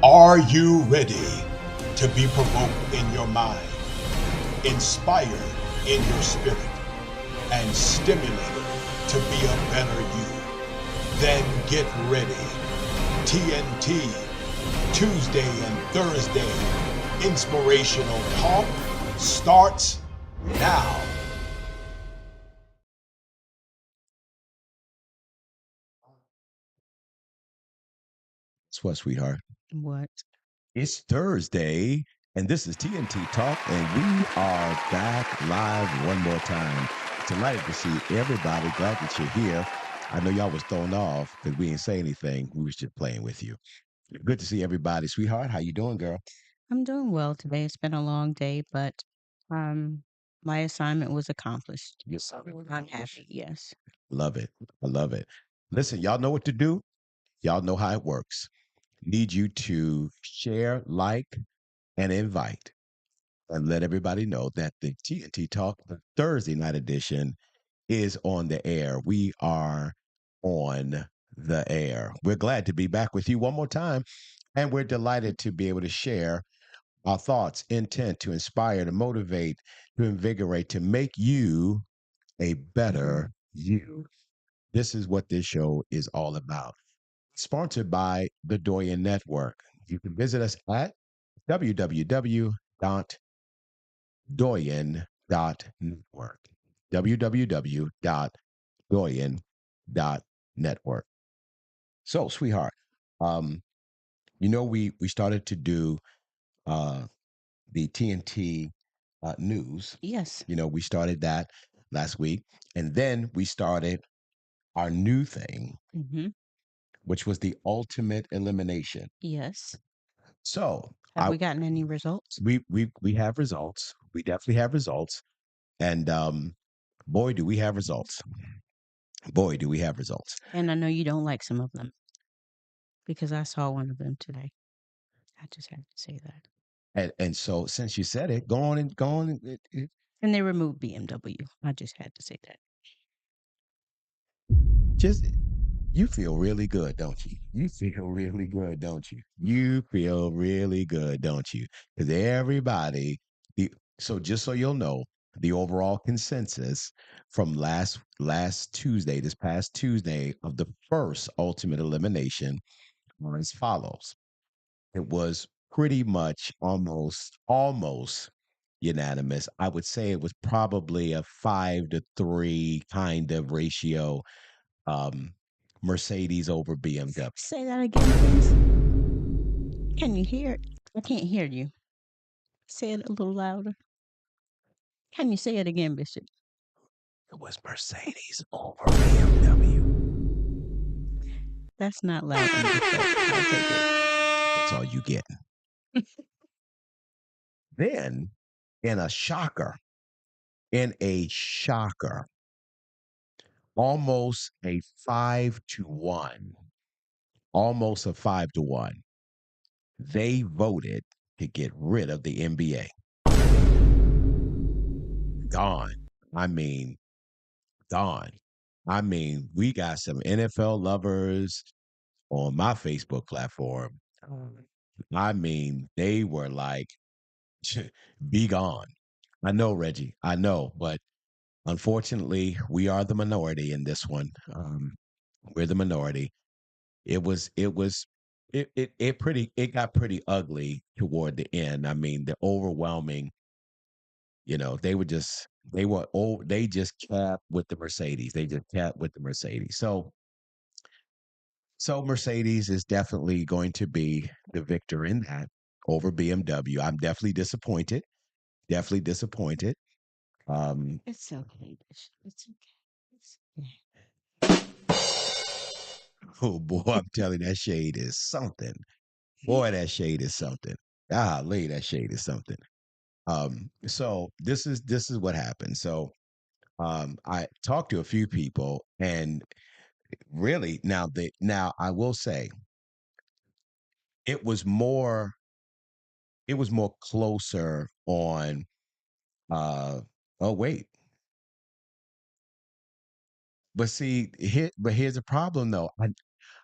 Are you ready to be provoked in your mind, inspired in your spirit, and stimulated to be a better you? Then get ready. TNT, Tuesday and Thursday, Inspirational Talk starts now. Guess what, sweetheart? What? It's Thursday, and this is TNT Talk, and we are back live one more time. Delighted to see everybody. Glad that you're here. I know y'all was thrown off because we didn't say anything. We was just playing with you. Good to see everybody, sweetheart. How you doing, girl? I'm doing well today. It's been a long day, but my assignment was accomplished. Yes, I'm happy. Yes. Love it. I love it. Listen, y'all know what to do. Y'all know how it works. Need you to share, like, and invite, and let everybody know that the TNT Talk the Thursday night edition is on the air. We are on the air. We're glad to be back with you one more time, and we're delighted to be able to share our thoughts, intent to inspire, to motivate, to invigorate, to make you a better you. This is what this show is all about. Sponsored by the Doyen Network. You can visit us at www.doyen.network. www.doyen.network. So, sweetheart, we started to do uh, the TNT news. Yes. We started that last week, and then we started our new thing, Mm-hmm. which was the ultimate elimination. Yes. So, Have we gotten any results? we have results. We definitely have results, and boy, do we have results. Boy, do we have results. And I know you don't like some of them because I saw one of them today. I just had to say that. And so, since you said it, go on. And they removed BMW. I just had to say that. Just you feel really good, don't you? You feel really good, don't you? You feel really good, don't you? Because everybody, so just so you'll know, the overall consensus from last Tuesday, this past Tuesday of the first ultimate elimination, are as follows. It was pretty much almost unanimous. I would say it was probably a 5-3 kind of ratio. Mercedes over BMW. Say that again, please. Can you hear it? I can't hear you. Say it a little louder. Can you say it again, Bishop? It was Mercedes over BMW. That's not loud enough, but I'll take it. That's all you get. Then, in a shocker, almost a 5-1, almost a 5-1, they voted to get rid of the NBA. Gone. I mean, gone. I mean, we got some NFL lovers on my Facebook platform I mean, they were like, be gone. I know, Reggie. I know, but unfortunately, we are the minority in this one. We're the minority. It got pretty ugly toward the end. I mean, the overwhelming, they just kept with the Mercedes. They just kept with the Mercedes. So Mercedes is definitely going to be the victor in that over BMW. I'm definitely disappointed. Definitely disappointed. Um, It's okay. It's okay. It's okay. oh boy, I'm telling you, that shade is something. Boy, that shade is something. Golly, that shade is something. So this is what happened. So I talked to a few people, and really now I will say it was more it was more closer on uh oh wait. But here's the problem though.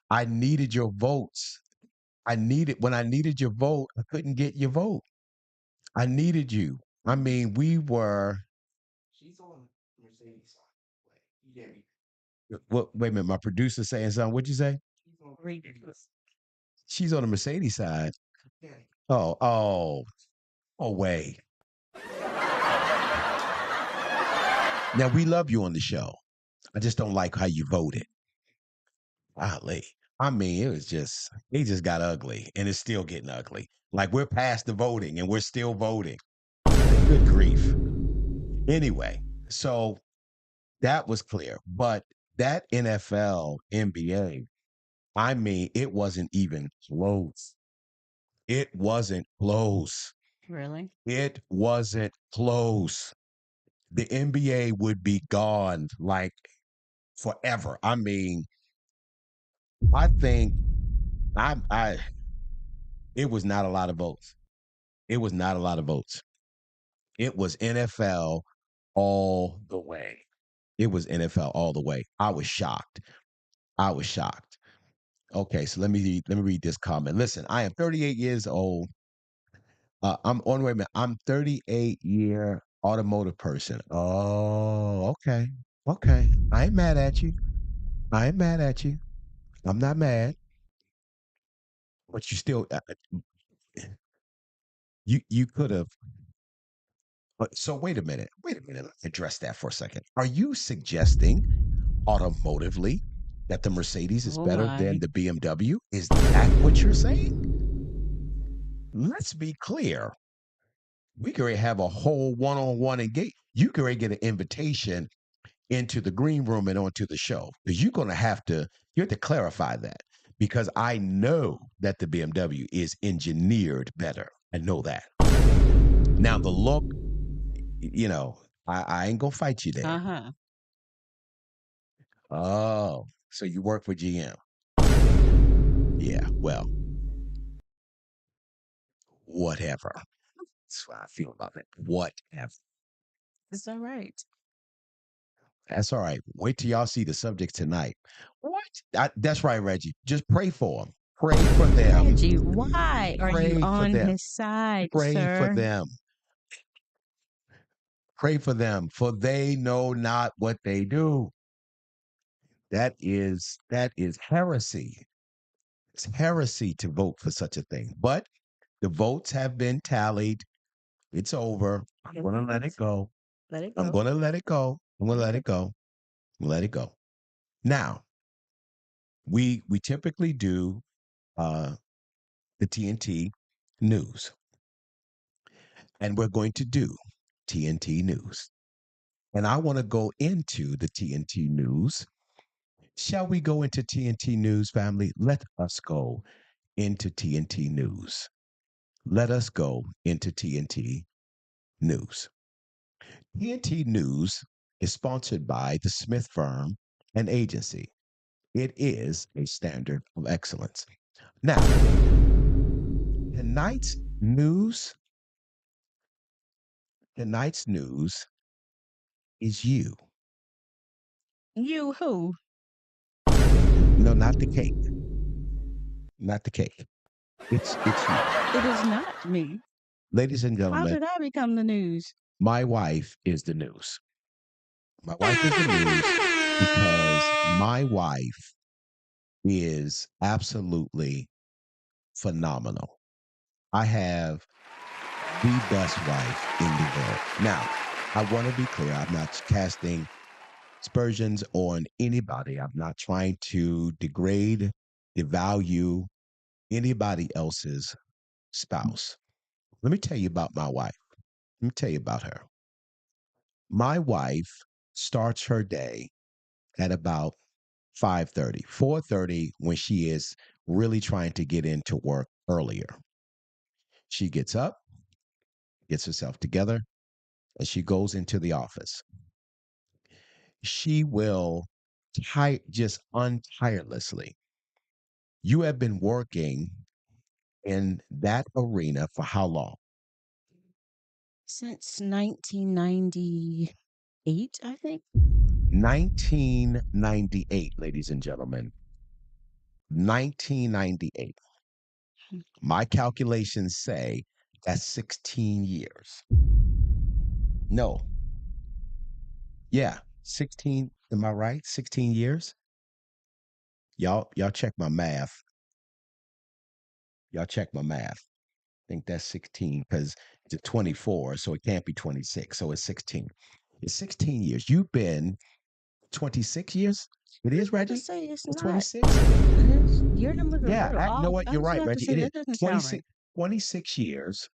I needed your votes. When I needed your vote, I couldn't get your vote. I needed you. I mean, we were She's on Mercedes side. Yeah. What wait a minute, my producer saying something. What'd you say? She's on the Mercedes side. Oh, oh, wait. Now we love you on the show. I just don't like how you voted. Golly. I mean, it just got ugly and it's still getting ugly. Like we're past the voting and we're still voting. Good grief. Anyway, so that was clear. But that NFL, NBA, I mean, it wasn't even close. It wasn't close. Really? It wasn't close. The NBA would be gone like forever. I mean, I think I it was not a lot of votes. It was not a lot of votes. It was NFL all the way. It was NFL all the way. I was shocked. I was shocked. Okay, so let me read this comment. Listen, I am 38 years old. I'm on wait a minute. I'm 38-year automotive person. Oh, okay. Okay. I ain't mad at you. I ain't mad at you. I'm not mad, but you still you could have. So wait a minute. Wait a minute. Let's address that for a second. Are you suggesting automotively that the Mercedes is Oh better than my. the BMW? Is that what you're saying? Let's be clear. We could have a whole one-on-one engage. You could get an invitation into the green room and onto the show because you have to clarify that because I know that the BMW is engineered better. I know that. Now the look, you know, I ain't gonna fight you there. Uh-huh. Oh, so you work for GM? Yeah. Well, whatever. That's how I feel about it. Whatever. It's all right. That's all right. Wait till y'all see the subject tonight. What? That's right, Reggie. Just pray for them. Pray for them. Reggie, why are you Pray for on them. his side, Pray for sir? them. Pray for them, for they know not what they do. That is heresy. It's heresy to vote for such a thing. But the votes have been tallied. It's over. I'm gonna let it go. Let it I'm go. gonna let it go. I'm gonna Let it let go. it go. Let it go. Now, we typically do uh the TNT news, and we're going to do TNT news. And I want to go into the TNT news. Shall we go into TNT news, family? Let us go into TNT news. Let us go into TNT news. TNT news is sponsored by the Smith Firm and Agency. It is a standard of excellence. Now, tonight's news, tonight's news is you. You who? No, not the cake. Not the cake. It's you. It is not me. Ladies and How gentlemen, did I become the news? my wife is the news. My wife is the news because my wife is absolutely phenomenal. I have the best wife in the world. Now, I want to be clear. I'm not casting aspersions on anybody. I'm not trying to degrade, devalue anybody else's spouse. Let me tell you about my wife. Let me tell you about her. My wife starts her day at about 5:30, 4:30 when she is really trying to get into work earlier. She gets up, gets herself together, and she goes into the office. She will just untirelessly. You have been working in that arena for how long? Since 1998, I think. 1998, ladies and gentlemen. 1998. My calculations say that's 16 years. No, yeah, 16. Am I right? 16 years? Y'all check my math. Y'all check my math. I think that's 16 because it's 24, so it can't be 26. So it's 16. It's 16 years. You've been 26 years? It I was is, about to Reggie? say it's It's not. 26? Your numbers are a Yeah, little you know off. what? I You're was right, about to Reggie. say It is that doesn't sound right. 26, 26 years.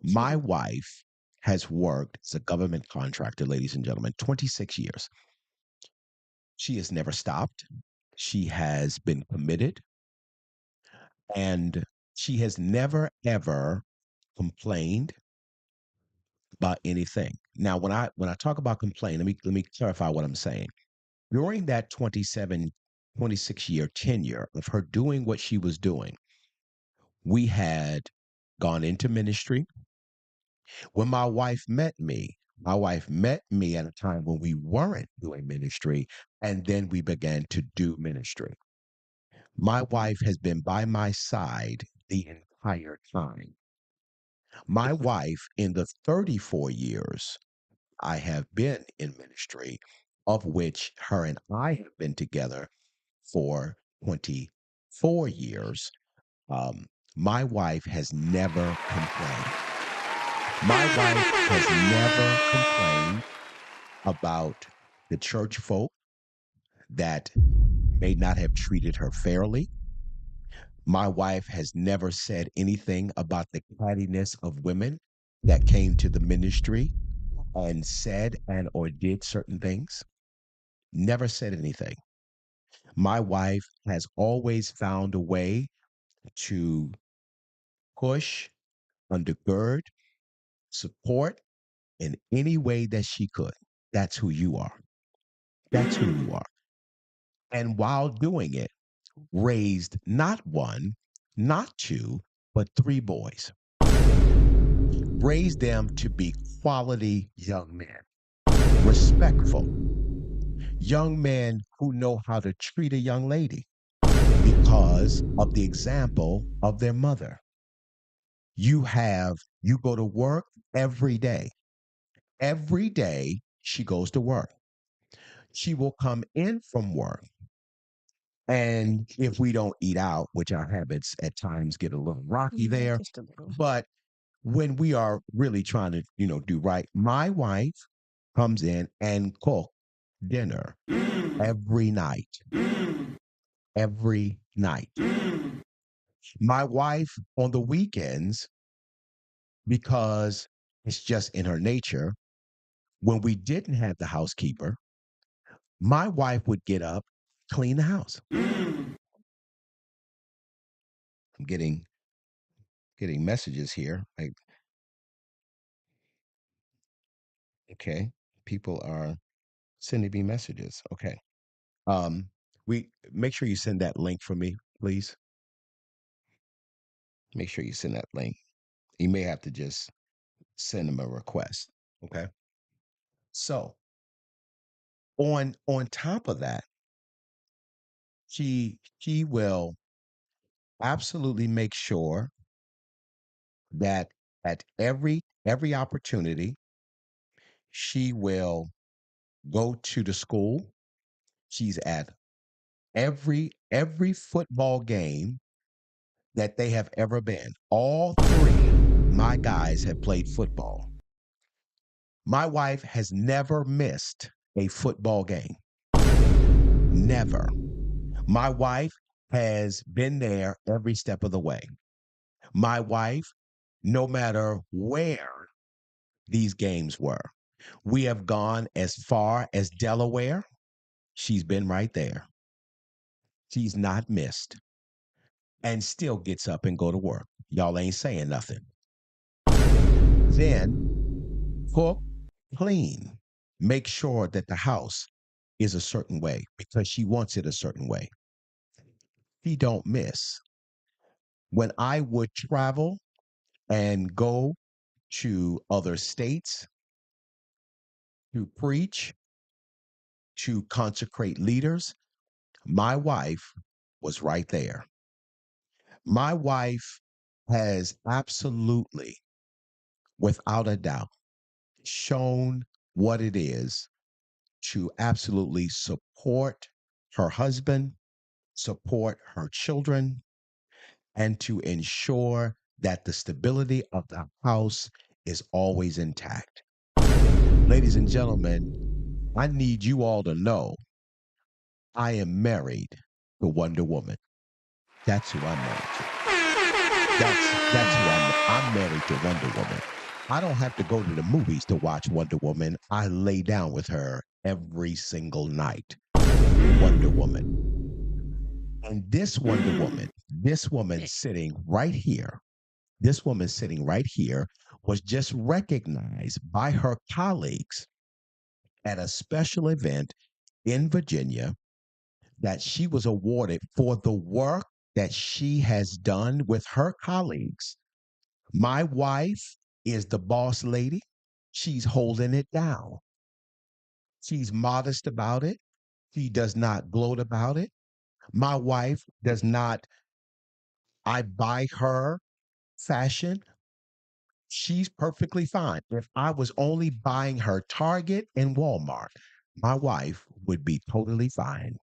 My 22. wife has worked as a government contractor, ladies and gentlemen, 26 years. She has never stopped. She has been committed and she has never, ever complained about anything. Now, when I talk about complain, let me clarify what I'm saying. During that 27, 26 year tenure of her doing what she was doing, we had gone into ministry. When my wife met me at a time when we weren't doing ministry, and then we began to do ministry. My wife has been by my side the entire time. My wife, in the 34 years I have been in ministry, of which her and I have been together for 24 years, my wife has never complained. My wife has never complained about the church folk that may not have treated her fairly. My wife has never said anything about the cattiness of women that came to the ministry and said and or did certain things. Never said anything. My wife has always found a way to push, undergird, support in any way that she could. That's who you are. That's who you are. And while doing it, raised not one, not two, but three boys. Raised them to be quality young men, respectful, young men who know how to treat a young lady because of the example of their mother. You go to work every day. Every day she goes to work. She will come in from work. And if we don't eat out, which our habits at times get a little rocky Yeah, there, just a little. but when we are really trying to, do right, my wife comes in and cook dinner every night. Every night. My wife on the weekends, because it's just in her nature, when we didn't have the housekeeper, my wife would get up, clean the house. I'm getting messages here. Like, okay, people are sending me messages. Okay. We make sure you send that link for me, please. Make sure you send that link. You may have to just send them a request. Okay. So on top of that, she will absolutely make sure that at every opportunity, she will go to the school. She's at every football game that they have ever been. All three my guys have played football. My wife has never missed a football game. Never. My wife has been there every step of the way. My wife, no matter where these games were, we have gone as far as Delaware. She's been right there. She's not missed and still gets up and go to work. Y'all ain't saying nothing. Then cook, clean, make sure that the house is a certain way because she wants it a certain way. She don't miss. When I would travel and go to other states to preach, to consecrate leaders, my wife was right there. My wife has absolutely, without a doubt, shown what it is to absolutely support her husband, support her children, and to ensure that the stability of the house is always intact. Ladies and gentlemen, I need you all to know I am married to Wonder Woman. That's who I'm married to. That's who I'm married to Wonder Woman. I don't have to go to the movies to watch Wonder Woman. I lay down with her every single night. Wonder Woman. And this woman sitting right here, this woman sitting right here was just recognized by her colleagues at a special event in Virginia that she was awarded for the work that she has done with her colleagues. My wife is the boss lady. She's holding it down. She's modest about it. She does not gloat about it. My wife does not, I buy her fashion. She's perfectly fine. If I was only buying her Target and Walmart, my wife would be totally fine.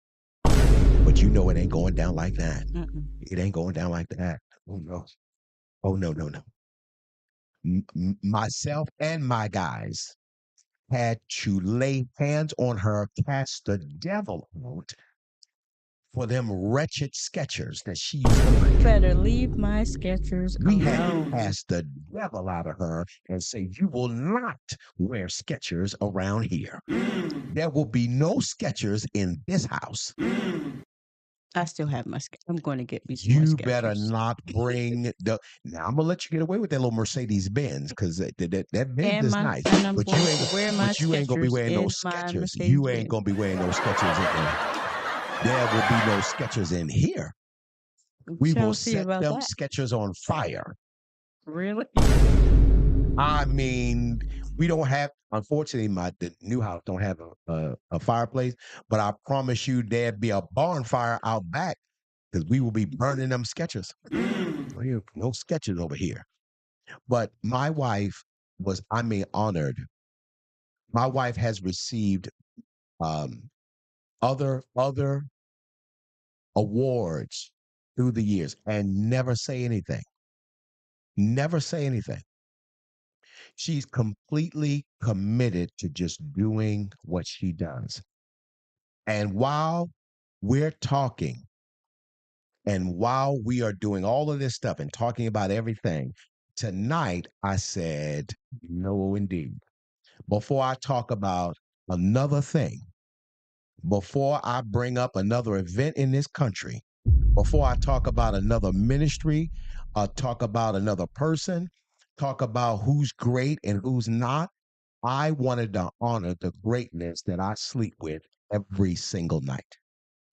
But you know it ain't going down like that. Mm-mm. It ain't going down like that. Oh no. Oh no, no, no. Myself and my guys had to lay hands on her, cast the devil out for them wretched Skechers that she used to like. Better leave my Skechers We had to alone. cast the devil out of her and say, you will not wear Skechers around here. There will be no Skechers in this house. I still have my Skechers. I'm going to get me some more You better Skechers. not bring the. Now I'm gonna let you get away with that little Mercedes Benz because that Benz is nice, And I'm but going you to wear my you ain't gonna be Skechers wearing no in my Skechers. Mercedes You ain't Benz. gonna be wearing no Skechers there will be no Skechers in here. We will Shall see set about them that. Skechers on fire. Really? I mean, we don't have. Unfortunately, the new house don't have a fireplace, but I promise you, there'd be a bonfire out back because we will be burning them Skechers. No Skechers over here. But my wife was, I mean, honored. My wife has received um, other awards through the years and never say anything. Never say anything. She's completely committed to just doing what she does. And while we're talking and while we are doing all of this stuff and talking about everything, tonight I said, no, indeed. Before I talk about another thing, before I bring up another event in this country, before I talk about another ministry, talk about another person, talk about who's great and who's not, I wanted to honor the greatness that I sleep with every single night.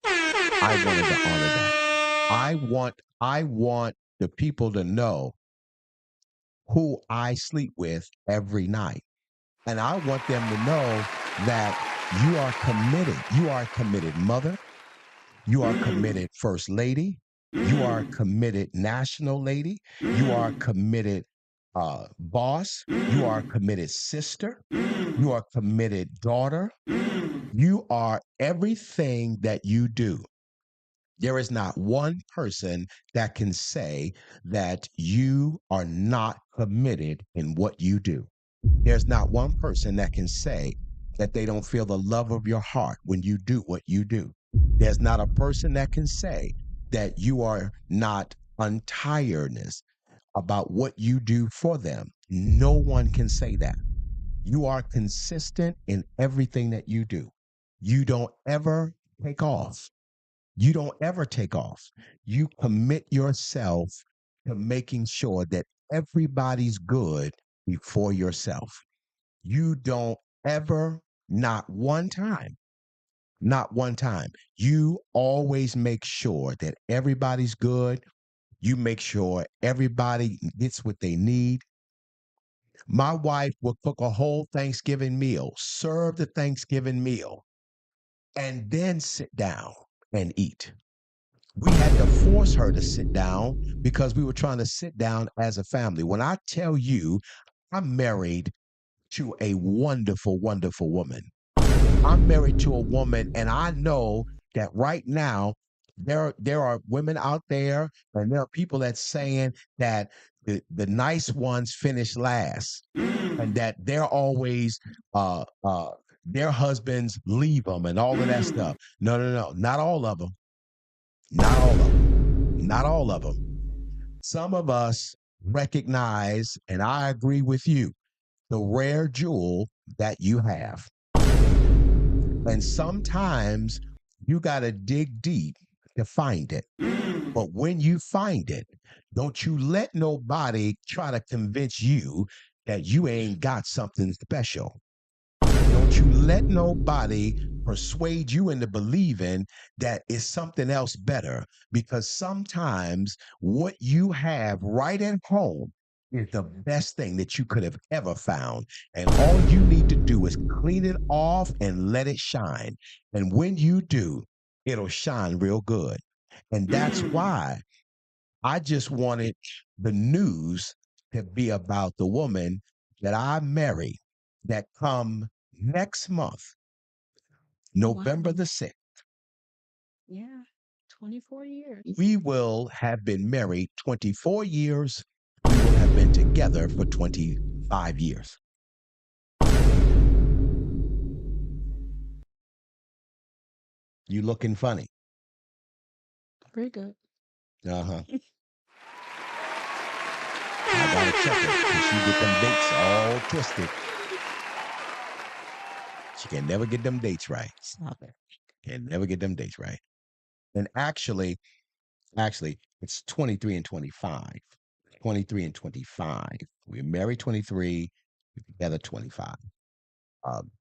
I wanted to honor that. I want the people to know who I sleep with every night. And I want them to know that you are committed. You are a committed mother. You are committed first lady. You are a committed national lady. You are a committed boss. You are a committed sister. You are a committed daughter. You are everything that you do. There is not one person that can say that you are not committed in what you do. There's not one person that can say that they don't feel the love of your heart when you do what you do. There's not a person that can say that you are not untiredness about what you do for them. No one can say that. You are consistent in everything that you do. You don't ever take off. You don't ever take off. You commit yourself to making sure that everybody's good before yourself. You don't ever, not one time, you always make sure that everybody's good. You make sure everybody gets what they need. My wife will cook a whole Thanksgiving meal, serve the Thanksgiving meal, and then sit down and eat. We had to force her to sit down because we were trying to sit down as a family. When I tell you, I'm married to a wonderful, wonderful woman. I'm married to a woman, and I know that right now there are women out there, and there are people that's saying that the nice ones finish last, and that they're always their husbands leave them and all of that stuff. No, no, no, not all of them. Not all of them. Not all of them. Some of us recognize, and I agree with you, the rare jewel that you have. And sometimes you got to dig deep to find it. But when you find it, don't you let nobody try to convince you that you ain't got something special. Don't you let nobody persuade you into believing that it's something else better, because sometimes what you have right at home is the best thing that you could have ever found. And all you need to do is clean it off and let it shine. And when you do, it'll shine real good. And that's why I just wanted the news to be about the woman that I marry that come next month, November Wow. the 6th. Yeah. 24 years. We will have been married 24 years. We will have been together for 25 years. You looking funny. Very good. Uh-huh. I gotta check her because she get them dates all twisted. She can never get them dates right. Stop it. Can never get them dates right. And actually, it's 23 and 25. 23 and 25. We're married 23, we're together 25. Um,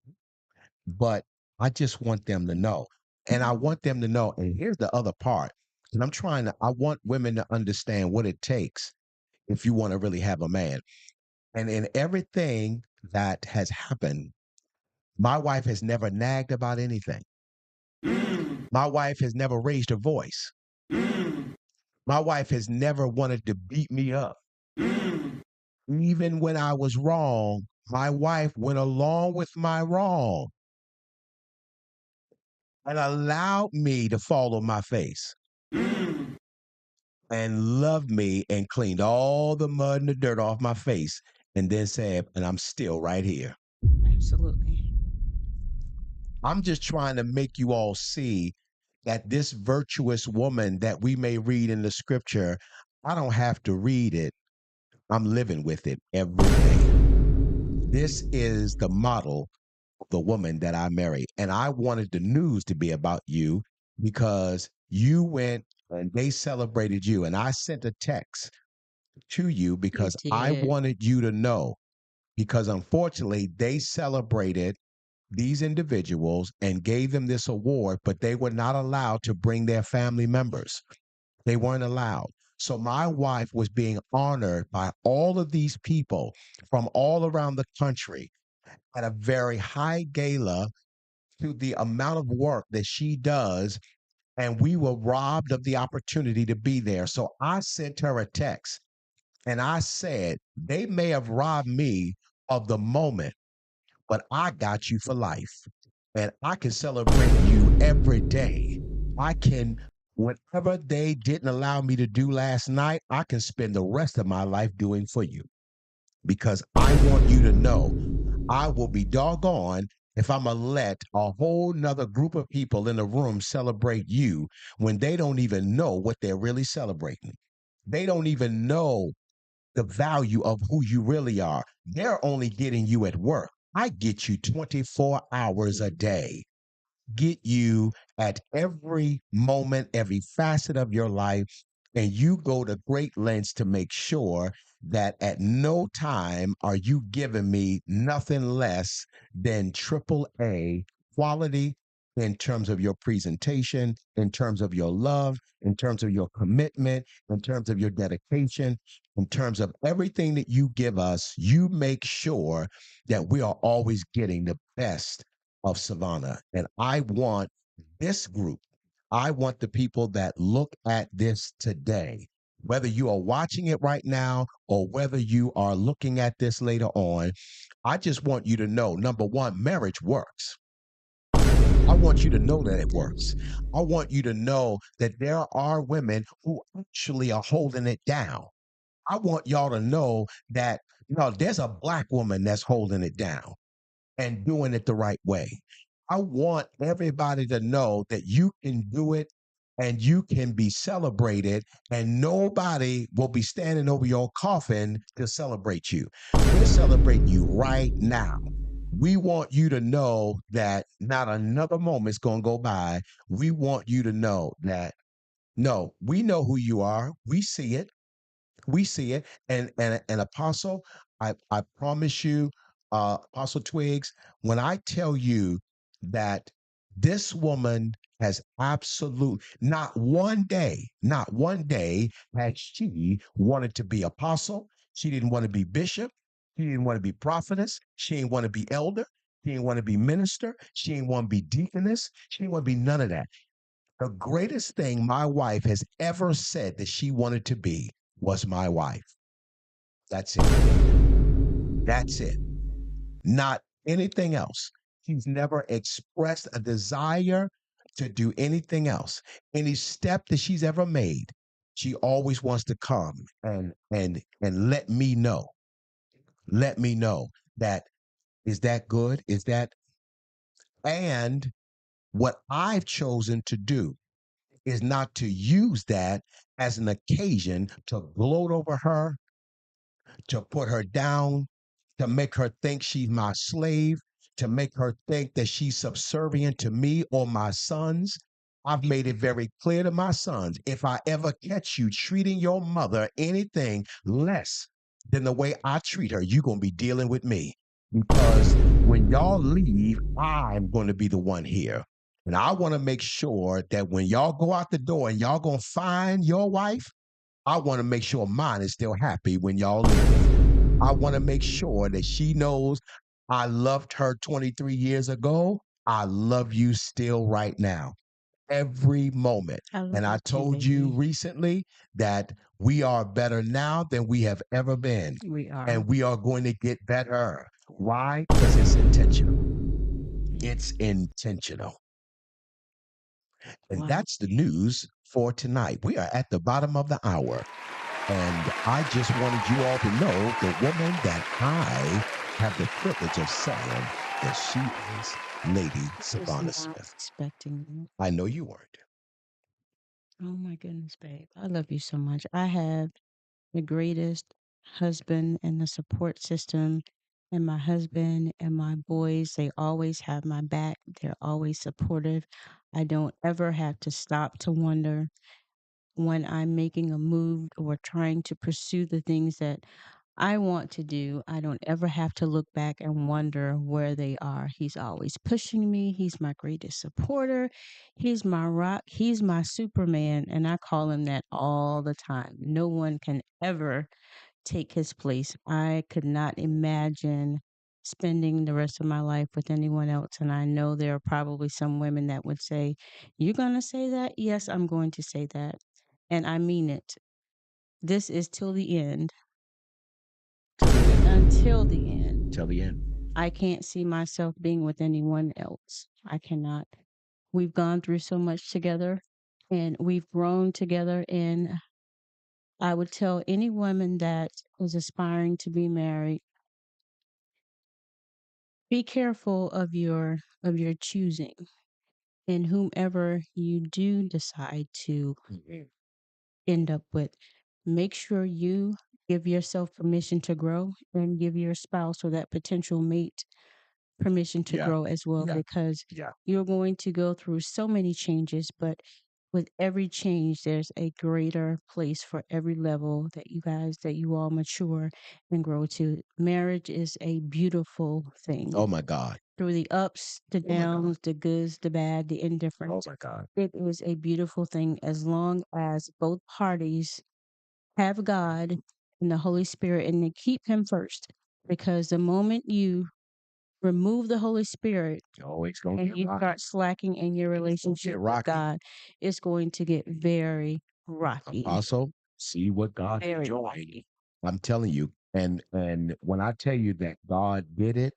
but I just want them to know. And I want them to know. And here's the other part. And I want women to understand what it takes if you want to really have a man. And in everything that has happened, my wife has never nagged about anything. My wife has never raised her voice. My wife has never wanted to beat me up. Even when I was wrong, my wife went along with my wrong and allowed me to fall on my face and loved me and cleaned all the mud and the dirt off my face and then said, and I'm still right here. Absolutely. I'm just trying to make you all see that this virtuous woman that we may read in the scripture, I don't have to read it. I'm living with it every day. This is the model of the woman that I marry. And I wanted the news to be about you because you went and they celebrated you. And I sent a text to you You because I did. wanted you to know, because unfortunately they celebrated these individuals and gave them this award, but they were not allowed to bring their family members. They weren't allowed. So my wife was being honored by all of these people from all around the country at a very high gala to the amount of work that she does and we were robbed of the opportunity to be there. So I sent her a text and I said, they may have robbed me of the moment, but I got you for life. And I can celebrate you every day. I can, whatever they didn't allow me to do last night, I can spend the rest of my life doing for you because I want you to know I will be doggone if I'm gonna let a whole nother group of people in the room celebrate you when they don't even know what they're really celebrating. They don't even know the value of who you really are. They're only getting you at work. I get you 24 hours a day, get you at every moment, every facet of your life. And you go to great lengths to make sure that at no time are you giving me nothing less than triple A quality in terms of your presentation, in terms of your love, in terms of your commitment, in terms of your dedication, in terms of everything that you give us. You make sure that we are always getting the best of Savannah. And I want this group, I want the people that look at this today, whether you are watching it right now or whether you are looking at this later on, I just want you to know number one, marriage works. I want you to know that it works. Yes. I want you to know that there are women who actually are holding it down. I want y'all to know that there's a black woman that's holding it down and doing it the right way. I want everybody to know that you can do it and you can be celebrated, and nobody will be standing over your coffin to celebrate you. We're celebrating you right now. We want you to know that not another moment's going to go by. We want you to know that no, we know who you are. We see it, we see it. And Apostle, I promise you, Apostle Twigs, when I tell you that this woman has absolute not one day had she wanted to be apostle. She didn't want to be bishop. She didn't want to be prophetess. She didn't want to be elder. She didn't want to be minister. She didn't want to be deaconess. She didn't want to be none of that. The greatest thing my wife has ever said that she wanted to be was my wife. That's it. That's it. Not anything else. She's never expressed a desire to do anything else. Any step that she's ever made, she always wants to come and let me know. Let me know that is that good? Is that and what I've chosen to do is not to use that as an occasion to gloat over her, to put her down, to make her think she's my slave, to make her think that she's subservient to me or my sons. I've made it very clear to my sons if I ever catch you treating your mother anything less than the way I treat her, you're going to be dealing with me. Because when y'all leave, I'm going to be the one here. And I want to make sure that when y'all go out the door and y'all going to find your wife, I want to make sure mine is still happy when y'all leave. I want to make sure that she knows I loved her 23 years ago. I love you still right now, every moment. I love And I you too, told you baby. recently that we are better now than we have ever been. We are. And we are going to get better. Why? Because it's intentional. It's Yes. intentional. And Wow. that's the news for tonight. We are at the bottom of the hour. And I just wanted you all to know the woman that I have the privilege of saying that she is Lady I was Savannah not Smith. expecting that. I know you weren't. Oh my goodness, babe. I love you so much. I have the greatest husband and the support system. And my husband and my boys, they always have my back. They're always supportive. I don't ever have to stop to wonder when I'm making a move or trying to pursue the things that I want to do. I don't ever have to look back and wonder where they are. He's always pushing me. He's my greatest supporter. He's my rock. He's my Superman. And I call him that all the time. No one can ever take his place. I could not imagine spending the rest of my life with anyone else. And I know there are probably some women that would say, "You're going to say that?" Yes, I'm going to say that. And I mean it. This is till the end, Till the end. until the end. Till the end. I can't see myself being with anyone else. I cannot. We've gone through so much together and we've grown together. And I would tell any woman that is aspiring to be married, be careful of your choosing, and whomever you do decide to end up with, make sure you give yourself permission to grow and give your spouse or that potential mate permission to Yeah. grow as well, Yeah. because Yeah. you're going to go through so many changes, but with every change there's a greater place for every level that you all mature and grow to. Marriage is a beautiful thing. Oh my God. Through the ups, the Oh my God. downs, the goods, the bad, the Oh indifferent, my God. it is a beautiful thing as long as both parties have God and the Holy Spirit and they keep him first, because the moment you remove the Holy Spirit Oh, it's gonna and get you rocky. start slacking in your relationship Get with rocky. God, it's going to get very rocky. Apostle, see what God is Very doing. rocky. I'm telling you. And when I tell you that God did it,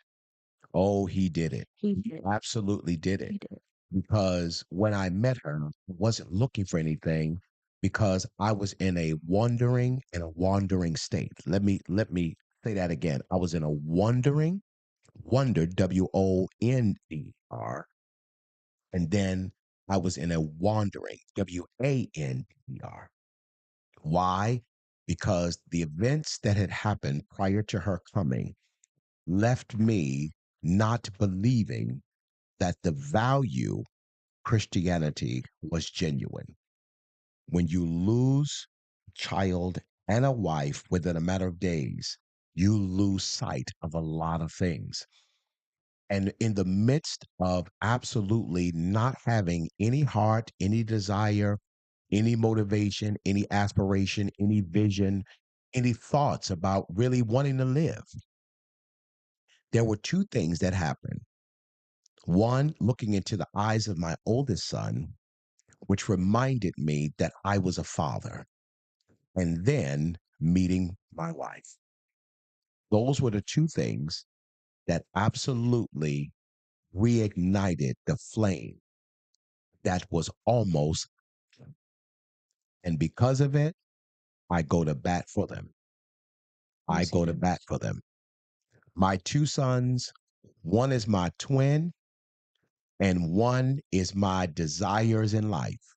oh, he did it. He He did. absolutely did it. He did. Because when I met her, I wasn't looking for anything because I was in a wandering state. Let me say that again. I was in a wonder, WONDER, and then I was in a wandering, WANDER. Why? Because the events that had happened prior to her coming left me not believing that the value Christianity was genuine. When you lose a child and a wife within a matter of days, you lose sight of a lot of things. And in the midst of absolutely not having any heart, any desire, any motivation, any aspiration, any vision, any thoughts about really wanting to live, there were two things that happened. One, looking into the eyes of my oldest son, which reminded me that I was a father, and then meeting my wife. Those were the two things that absolutely reignited the flame that was almost, and because of it, I go to bat for them. I Yes, he go to does. bat for them. My two sons, one is my twin, and one is my desires in life.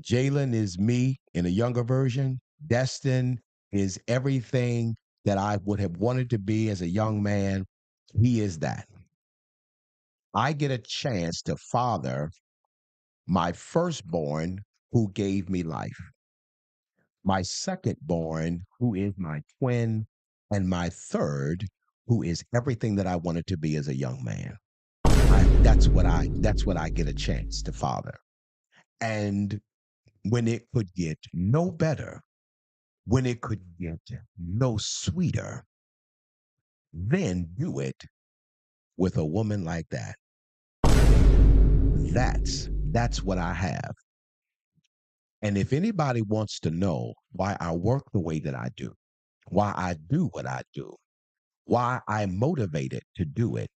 Jalen is me in a younger version. Destin is everything that I would have wanted to be as a young man. He is that. I get a chance to father my firstborn, who gave me life, my secondborn, who is my twin, and my third, who is everything that I wanted to be as a young man. That's what I get a chance to father. And when it could get no better, when it could get no sweeter, then do it with a woman like that. That's what I have. And if anybody wants to know why I work the way that I do, why I do what I do, why I'm motivated to do it,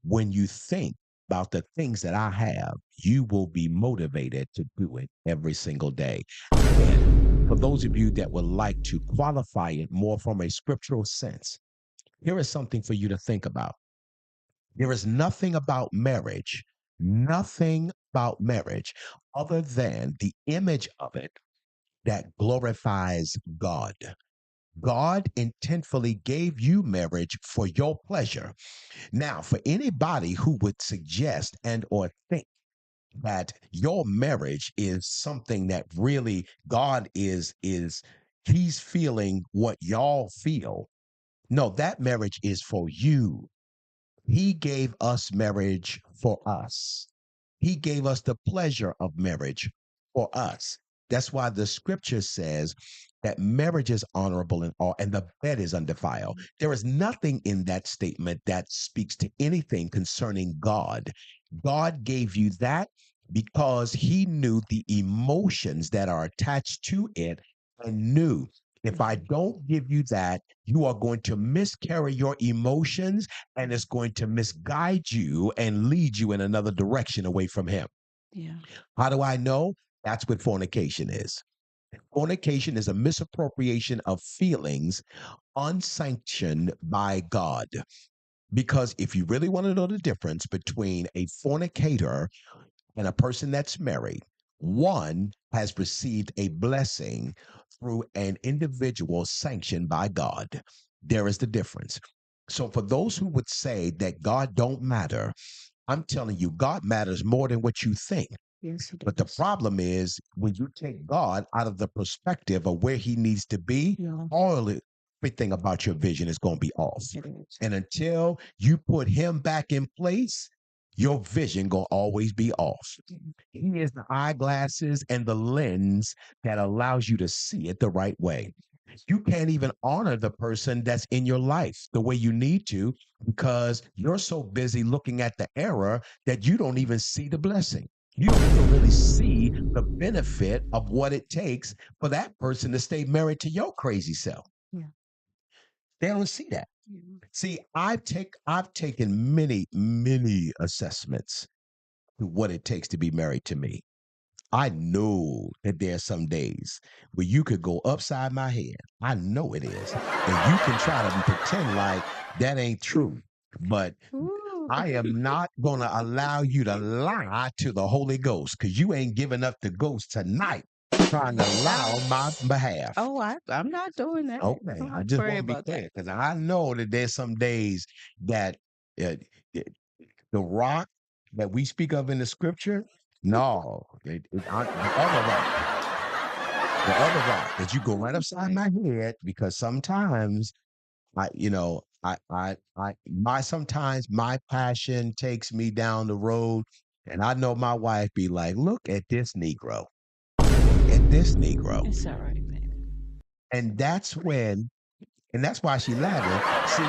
when you think about the things that I have, you will be motivated to do it every single day. And for those of you that would like to qualify it more from a scriptural sense, here is something for you to think about. There is nothing about marriage other than the image of it that glorifies God. God intentfully gave you marriage for your pleasure. Now, for anybody who would suggest and or think that your marriage is something that really God is he's feeling what y'all feel. No, that marriage is for you. He gave us marriage for us. He gave us the pleasure of marriage for us. That's why the scripture says that marriage is honorable and all, and the bed is undefiled. There is nothing in that statement that speaks to anything concerning God. God gave you that because he knew the emotions that are attached to it and knew if I don't give you that, you are going to miscarry your emotions and it's going to misguide you and lead you in another direction away from him. Yeah. How do I know? That's what fornication is. Fornication is a misappropriation of feelings unsanctioned by God. Because if you really want to know the difference between a fornicator and a person that's married, one has received a blessing through an individual sanctioned by God. There is the difference. So for those who would say that God don't matter, I'm telling you, God matters more than what you think. Yes, it But the does. problem is when you take God out of the perspective of where he needs to be, Yeah, everything about your vision is going to be off. it is. And until you put him back in place, your vision going to always be off. He is the eyeglasses and the lens that allows you to see it the right way. You can't even honor the person that's in your life the way you need to because you're so busy looking at the error that you don't even see the blessing. You don't even really see the benefit of what it takes for that person to stay married to your crazy self. Yeah. They don't see that. Yeah. See, I've taken many assessments to what it takes to be married to me. I know that there's some days where you could go upside my head. I know it is. And you can try to pretend like that ain't true. But Ooh. I am not going to allow you to lie to the Holy Ghost because you ain't giving up the ghost tonight trying to lie on my behalf. Oh, I'm not doing that. Okay, I Don't just worry want to be about that. clear because I know that there's some days that uh, the rock that we speak of in the scripture, no, the other rock that you go right upside my head because sometimes sometimes my passion takes me down the road, and I know my wife be like, "Look at this Negro, at this Negro," It's all right, baby. and that's why she laughing. See,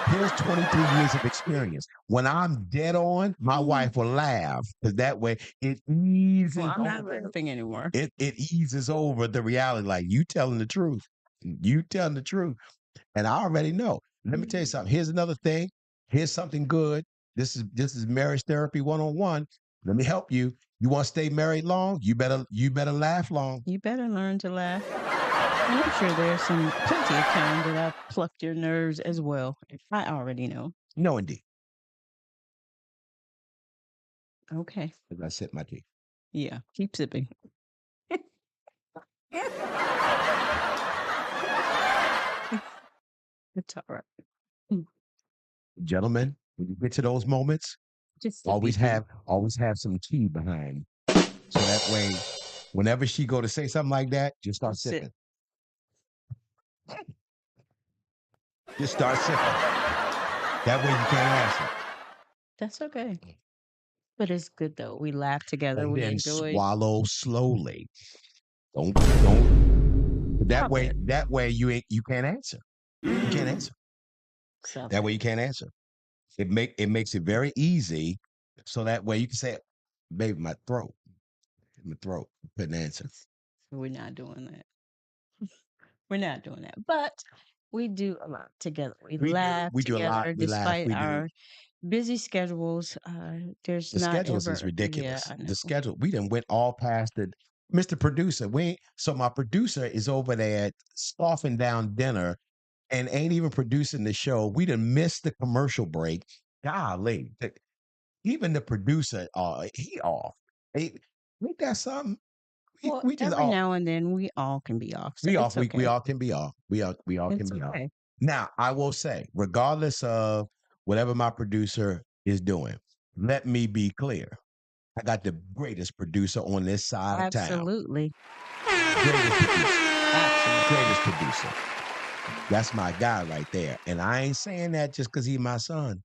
here's 23 years of experience. When I'm dead on, my wife will laugh because that way it Well, eases I'm not over. laughing anymore. It eases over the reality. Like you telling the truth. You telling the truth. And I already know. Let me tell you something. Here's another thing. Here's something good. This is marriage therapy 101. Let me help you. You want to stay married long? You better laugh long. You better learn to laugh. And I'm sure there's some plenty of times that I've plucked your nerves as well. I already know. No, indeed. Okay. As I sip my tea. Yeah. Keep sipping. It's all right. Mm. Gentlemen, when you get to those moments, Just always sippy tea. have some tea behind. So that way, whenever she go to say something like that, just start Just sit. sipping. Just start sipping. That way you can't answer. That's okay. But it's good though. We laugh together. And We then enjoy. swallow slowly. Don't Stop it. that way you can't answer. You can't answer. Stop That it. way you can't answer. It makes it very easy. So that way you can say, baby, my throat, couldn't answer. We're not doing that. We're not doing that. But we do a lot together. We laugh We do a lot. together We laugh. despite We do. our busy schedules. There's The not schedules is ever, yeah, ridiculous. I The know. schedule, we done went all past the Mr. Producer. So my producer is over there scoffing down dinner and ain't even producing the show. We done missed the commercial break. Golly. Even the producer, he off. Hey, ain't that something? We, Well, we just every all now and then we all can be off. So we off. it's We okay. all can be off. We all can It's be off. okay. Now, I will say, regardless of whatever my producer is doing, let me be clear. I got the greatest producer on this side of town. Absolutely. Greatest producer. Absolutely. Greatest producer. That's my guy right there. And I ain't saying that just because he's my son.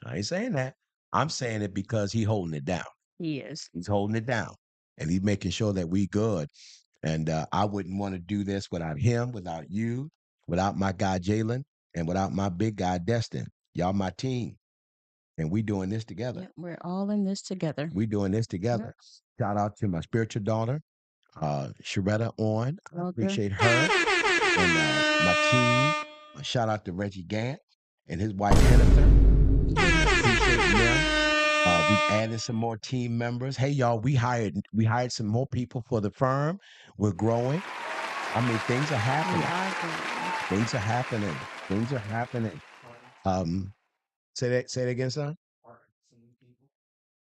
I ain't saying that. I'm saying it because he holding it down. He is. He's holding it down. And he's making sure that we good. And I wouldn't want to do this without him, without you, without my guy Jalen, and without my big guy Destin. Y'all my team. And we doing this together. Yep, we're all in this together. We doing this together. Shout out to my spiritual daughter, Sharetta on. I Elder. appreciate her and my team. Shout out to Reggie Gant and his wife Jennifer. Appreciate them. We've added some more team members. Hey y'all, we hired some more people for the firm. We're growing. I mean, things are happening. Things are happening. Things are happening. Say that again, son.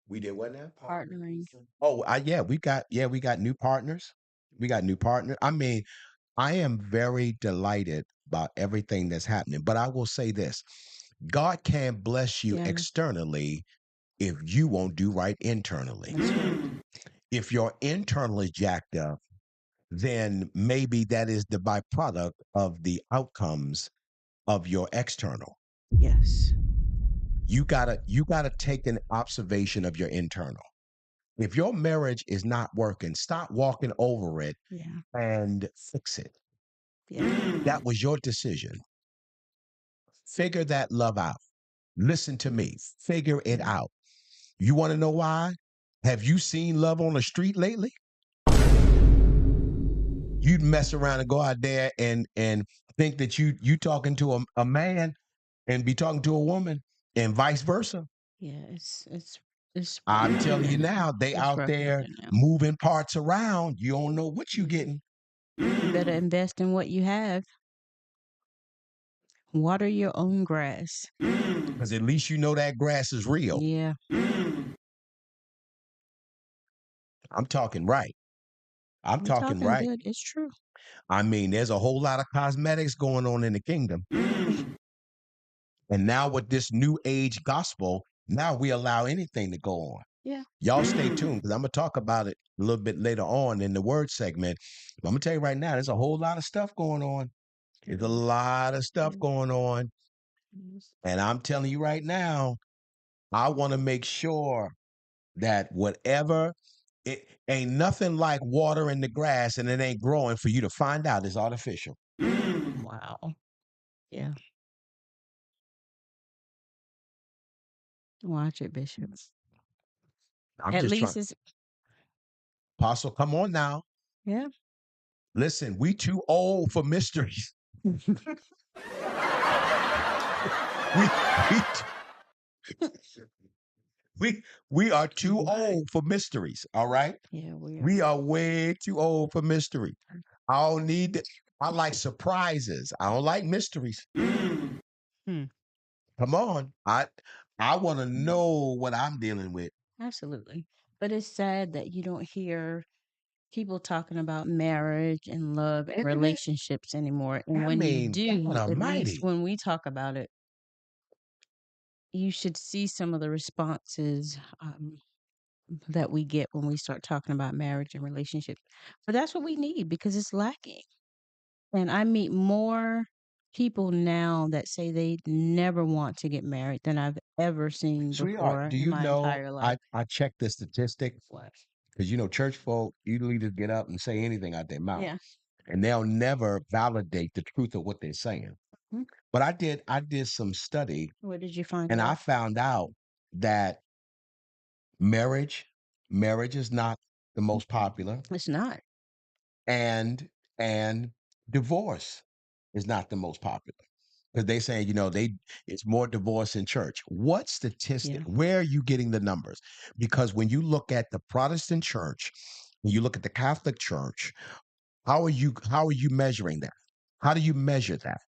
We did what now? Partnering. Oh, yeah, we got new partners. We got new partners. I mean, I am very delighted about everything that's happening. But I will say this: God can bless you Yeah. externally if you won't do right internally. That's right. If your internal is jacked up, then maybe that is the byproduct of the outcomes of your external. Yes. You gotta take an observation of your internal. If your marriage is not working, stop walking over it Yeah. and fix it. Yeah. That was your decision. Figure that love out. Listen to me. Figure it out. You want to know why? Have you seen love on the street lately? You'd mess around and go out there and think that you talking to a man and be talking to a woman and vice versa. Yeah. It's I'm rough out telling there you now. now, they It's out rough out there there now. moving parts around. You don't know what you getting. You better invest in what you have. Water your own grass. Because at least you know that grass is real. Yeah. I'm talking right. I'm I'm talking talking right. good. It's true. I mean, there's a whole lot of cosmetics going on in the kingdom. And now with this new age gospel, now we allow anything to go on. Yeah. Y'all stay tuned because I'm going to talk about it a little bit later on in the word segment. But I'm going to tell you right now, there's a whole lot of stuff going on. There's a lot of stuff going on. And I'm telling you right now, I want to make sure that whatever, it ain't nothing like water in the grass and it ain't growing for you to find out it's artificial. Wow. Yeah. Watch it, Bishop. I'm At just least trying. it's Apostle, come on now. yeah. Listen, we too old for mysteries. We we we are too old for mysteries. All right, Yeah, we are. we are way too old for mystery. I don't need. I like surprises. I don't like mysteries. Hmm. Come on, I want to know what I'm dealing with. Absolutely. But it's sad that you don't hear people talking about marriage and love and Isn't it? relationships anymore. And I when you mean, do, God at least Almighty. when we talk about it, you should see some of the responses that we get when we start talking about marriage and relationships. But that's what we need because it's lacking. And I meet more people now that say they never want to get married than I've ever seen Sweetheart, before do in you my know entire I life. I checked the statistic What? because church folk usually just get up and say anything out their mouth. Yeah. And they'll never validate the truth of what they're saying. Mhm. But I did some study What did you find and I out? found out that marriage marriage is not the most popular It's not. and and divorce is not the most popular. Because they saying, it's more divorce in church. What statistic? Yeah. Where are you getting the numbers? Because when you look at the Protestant church, when you look at the Catholic church, how are you measuring that? How do you measure that?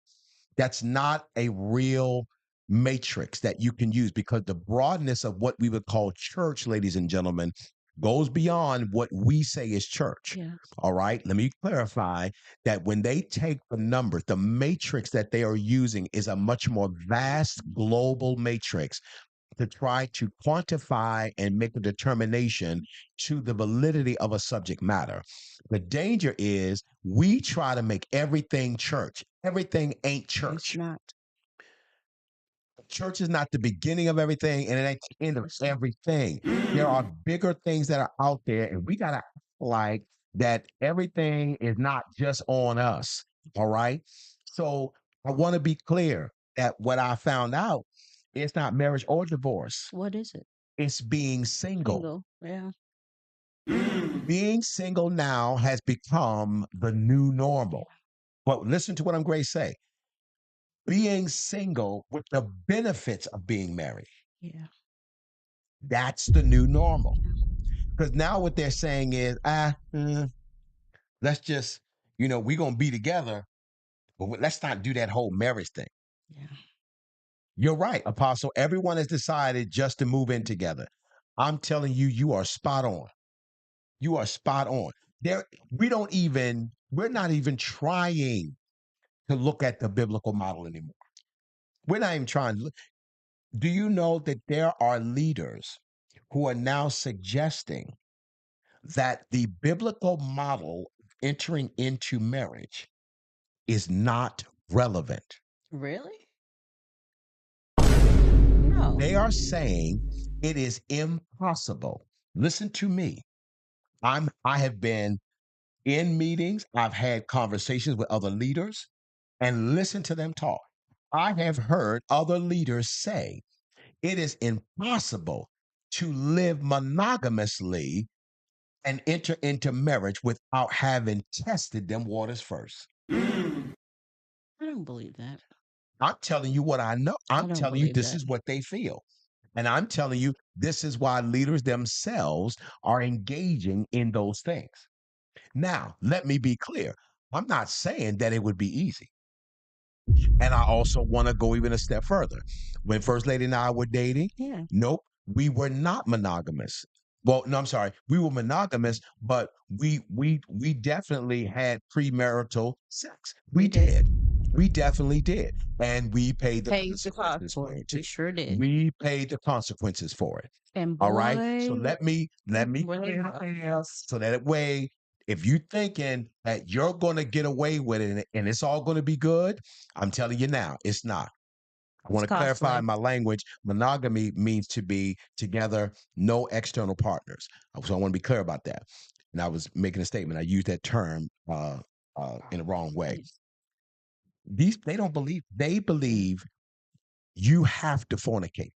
That's not a real matrix that you can use because the broadness of what we would call church, ladies and gentlemen, goes beyond what we say is church. Yeah. All right. Let me clarify that when they take the numbers, the matrix that they are using is a much more vast global matrix to try to quantify and make a determination to the validity of a subject matter. The danger is we try to make everything church. Everything ain't It's church. not. Church is not the beginning of everything and it ain't the end of everything. There are bigger things that are out there, and we got to act like that everything is not just on us. All right. So I want to be clear that what I found out, it's not marriage or divorce, What is it? it's being single. Single. Yeah. Being single now has become the new normal. But listen to what I'm going to say. Being single with the benefits of being married, Yeah. that's the new normal. Yeah. Because now what they're saying is, let's just, we're going to be together, but let's not do that whole marriage thing. Yeah. You're right, Apostle. Everyone has decided just to move in together. I'm telling you, you are spot on. You are spot on. There, we're not even trying to look at the biblical model anymore. We're not even trying to look. Do you know that there are leaders who are now suggesting that the biblical model entering into marriage is not relevant? Really? No. They are saying it is impossible. Listen to me. I have been in meetings, I've had conversations with other leaders and listen to them talk. I have heard other leaders say it is impossible to live monogamously and enter into marriage without having tested them waters first. I don't believe that. I'm telling you what I know. I I'm don't telling you believe this that. is what they feel. And I'm telling you this is why leaders themselves are engaging in those things. Now, let me be clear. I'm not saying that it would be easy. And I also want to go even a step further. When First Lady and I were dating, Yeah. nope, we were not monogamous. Well, no, I'm sorry. We were monogamous, but we definitely had premarital sex. We We did. did. We definitely did. And we paid the Paid the cost consequences for for it. it We too. sure did. We paid the consequences for it. And All right. So boy, let me were they clear rough. the air so that way, if you thinking that you're going to get away with it and it's all going to be good, I'm telling you now, it's not. I It's want to clarify costly. my language. Monogamy means to be together, no external partners. So I want to be clear about that. And I was making a statement. I used that term in the wrong way. They don't believe. They believe you have to fornicate.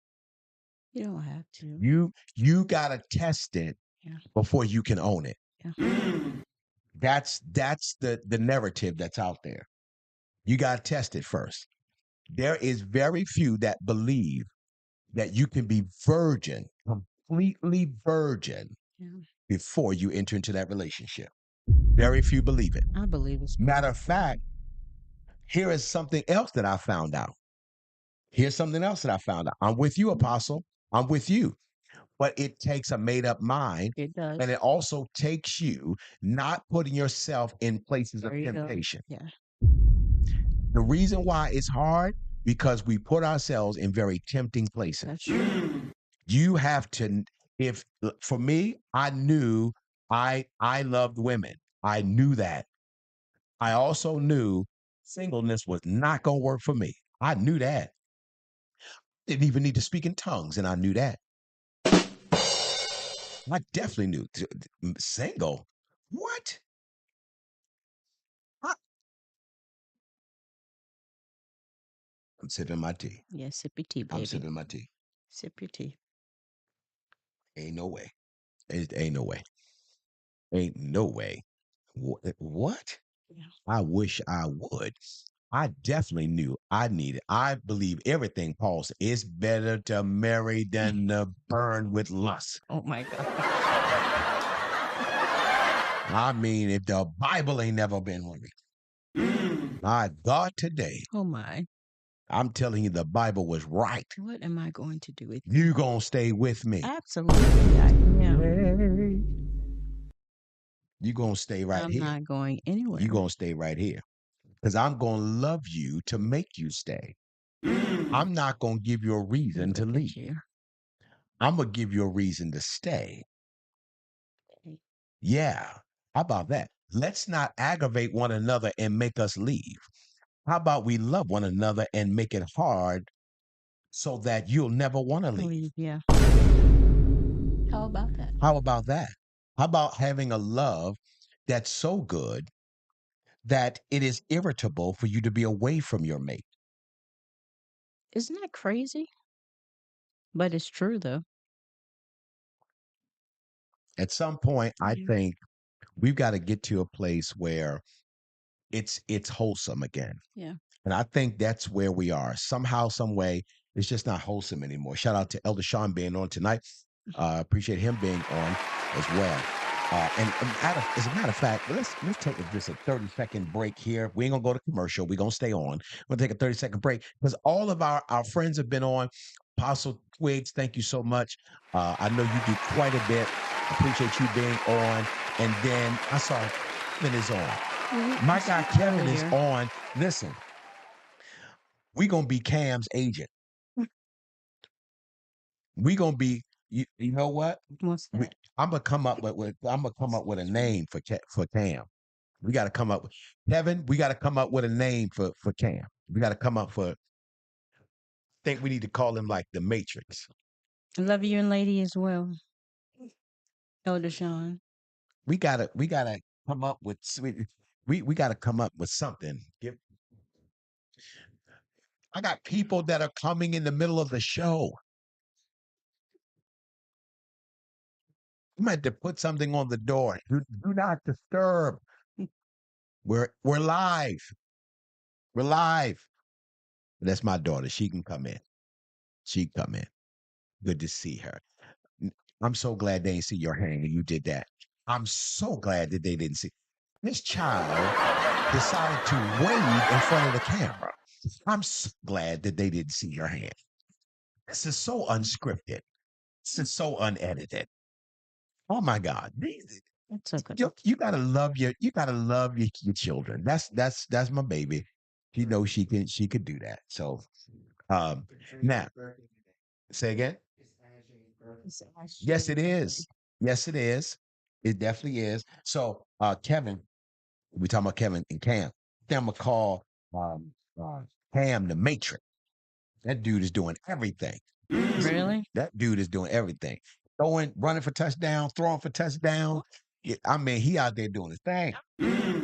You don't have to. You gotta test it Yeah. before you can own it. Yeah. That's the narrative that's out there. You gotta test it first. There is very few that believe that you can be virgin, completely virgin, Yeah. before you enter into that relationship. Very few believe it. I believe it's Matter of possible. fact, here is something else that I found out. Here's something else that I found out. I'm with you, Apostle. I'm with you. But it takes a made up mind. It does. And it also takes you not putting yourself in places of There you go. temptation. Yeah. The reason why it's hard, because we put ourselves in very tempting places. That's true. You have to, if for me, I knew I loved women. I knew that. I also knew singleness was not gonna work for me. I knew that. Didn't even need to speak in tongues, and I knew that. I definitely knew single. What? I- I'm sipping my tea. Yeah, sip your tea, I'm baby. sipping my tea. Sip your tea. Ain't no way. Ain't no way. Ain't no way. What? Yeah. I wish I would. I definitely knew I needed. I believe everything Paul said. It's better to marry than to burn with lust. Oh my God. I mean, if the Bible ain't never been right. My God, today, Oh my. I'm telling you, the Bible was right. What am I going to do with You gonna stay with me. Absolutely, I am. You gonna stay right I'm here. not going anywhere. You gonna stay right here. Because I'm gonna love you to make you stay. I'm not gonna give you a reason to Look at leave. you. I'm gonna give you a reason to stay. Okay. Yeah. How about that? Let's not aggravate one another and make us leave. How about we love one another and make it hard so that you'll never want to leave? Leave, yeah. How about that? How about that? How about having a love that's so good that it is irritable for you to be away from your mate. Isn't that crazy? But it's true though. At some point, I Yeah. think we've got to get to a place where it's wholesome again. Yeah. And I think that's where we are. Somehow, some way, it's just not wholesome anymore. Shout out to Elder Sean being on tonight. Appreciate him being on as well. As a matter of fact, let's take just a 30-second break here. We ain't gonna go to commercial. We're gonna stay on. We're gonna take a 30-second break because all of our friends have been on. Apostle Twigs, thank you so much. I know you do quite a bit. Appreciate you being on. And then I saw Kevin is on. My guy Kevin is Earlier. on. Listen, we gonna be Cam's agent. We gonna be. You know what? What's We, that? I'm gonna come up with a name for Cam. We got to come up with Kevin. We got to come up with a name for Cam. We got to come up for. Think we need to call him like the Matrix. I love you and lady as well. Elder Sean. We gotta come up with we gotta come up with something. I got people that are coming in the middle of the show. I'm going to put something on the door. Do not disturb. We're live. We're live. That's my daughter. She can come in. She can come in. Good to see her. I'm so glad they didn't see your hand and you did that. I'm so glad that they didn't see. This child decided to wave in front of the camera. I'm so glad that they didn't see your hand. This is so unscripted. This is so unedited. Oh my God. That's okay. You gotta love your children. That's my baby. She knows she could do that. So um now say again. It's Yes, Ashley's it birthday. is. Yes, it is. It definitely is. So Kevin, we talking about Kevin and Cam. Then I'm gonna call um uh, Cam the Matrix. That dude is doing everything. Really? That dude is doing everything. Running for touchdown, throwing for touchdown. Yeah, I mean, he out there doing his thing.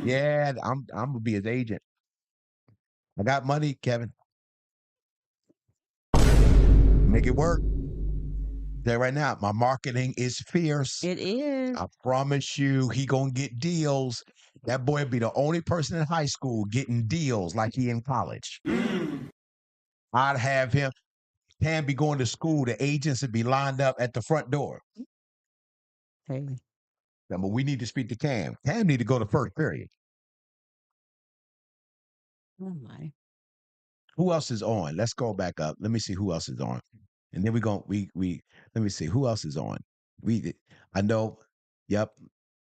Yeah, I'm gonna be his agent. I got money, Kevin. Make it work. There right now, my marketing is fierce. It is. I promise you, he gonna get deals. That boy be the only person in high school getting deals like he in college. I'd have him. Can be going to school. The agents would be lined up at the front door. Hey. But we need to speak to Cam. Cam need to go to first period. Oh my. Who else is on? Let's go back up. Let me see who else is on. And then we let me see who else is on. I know. Yep.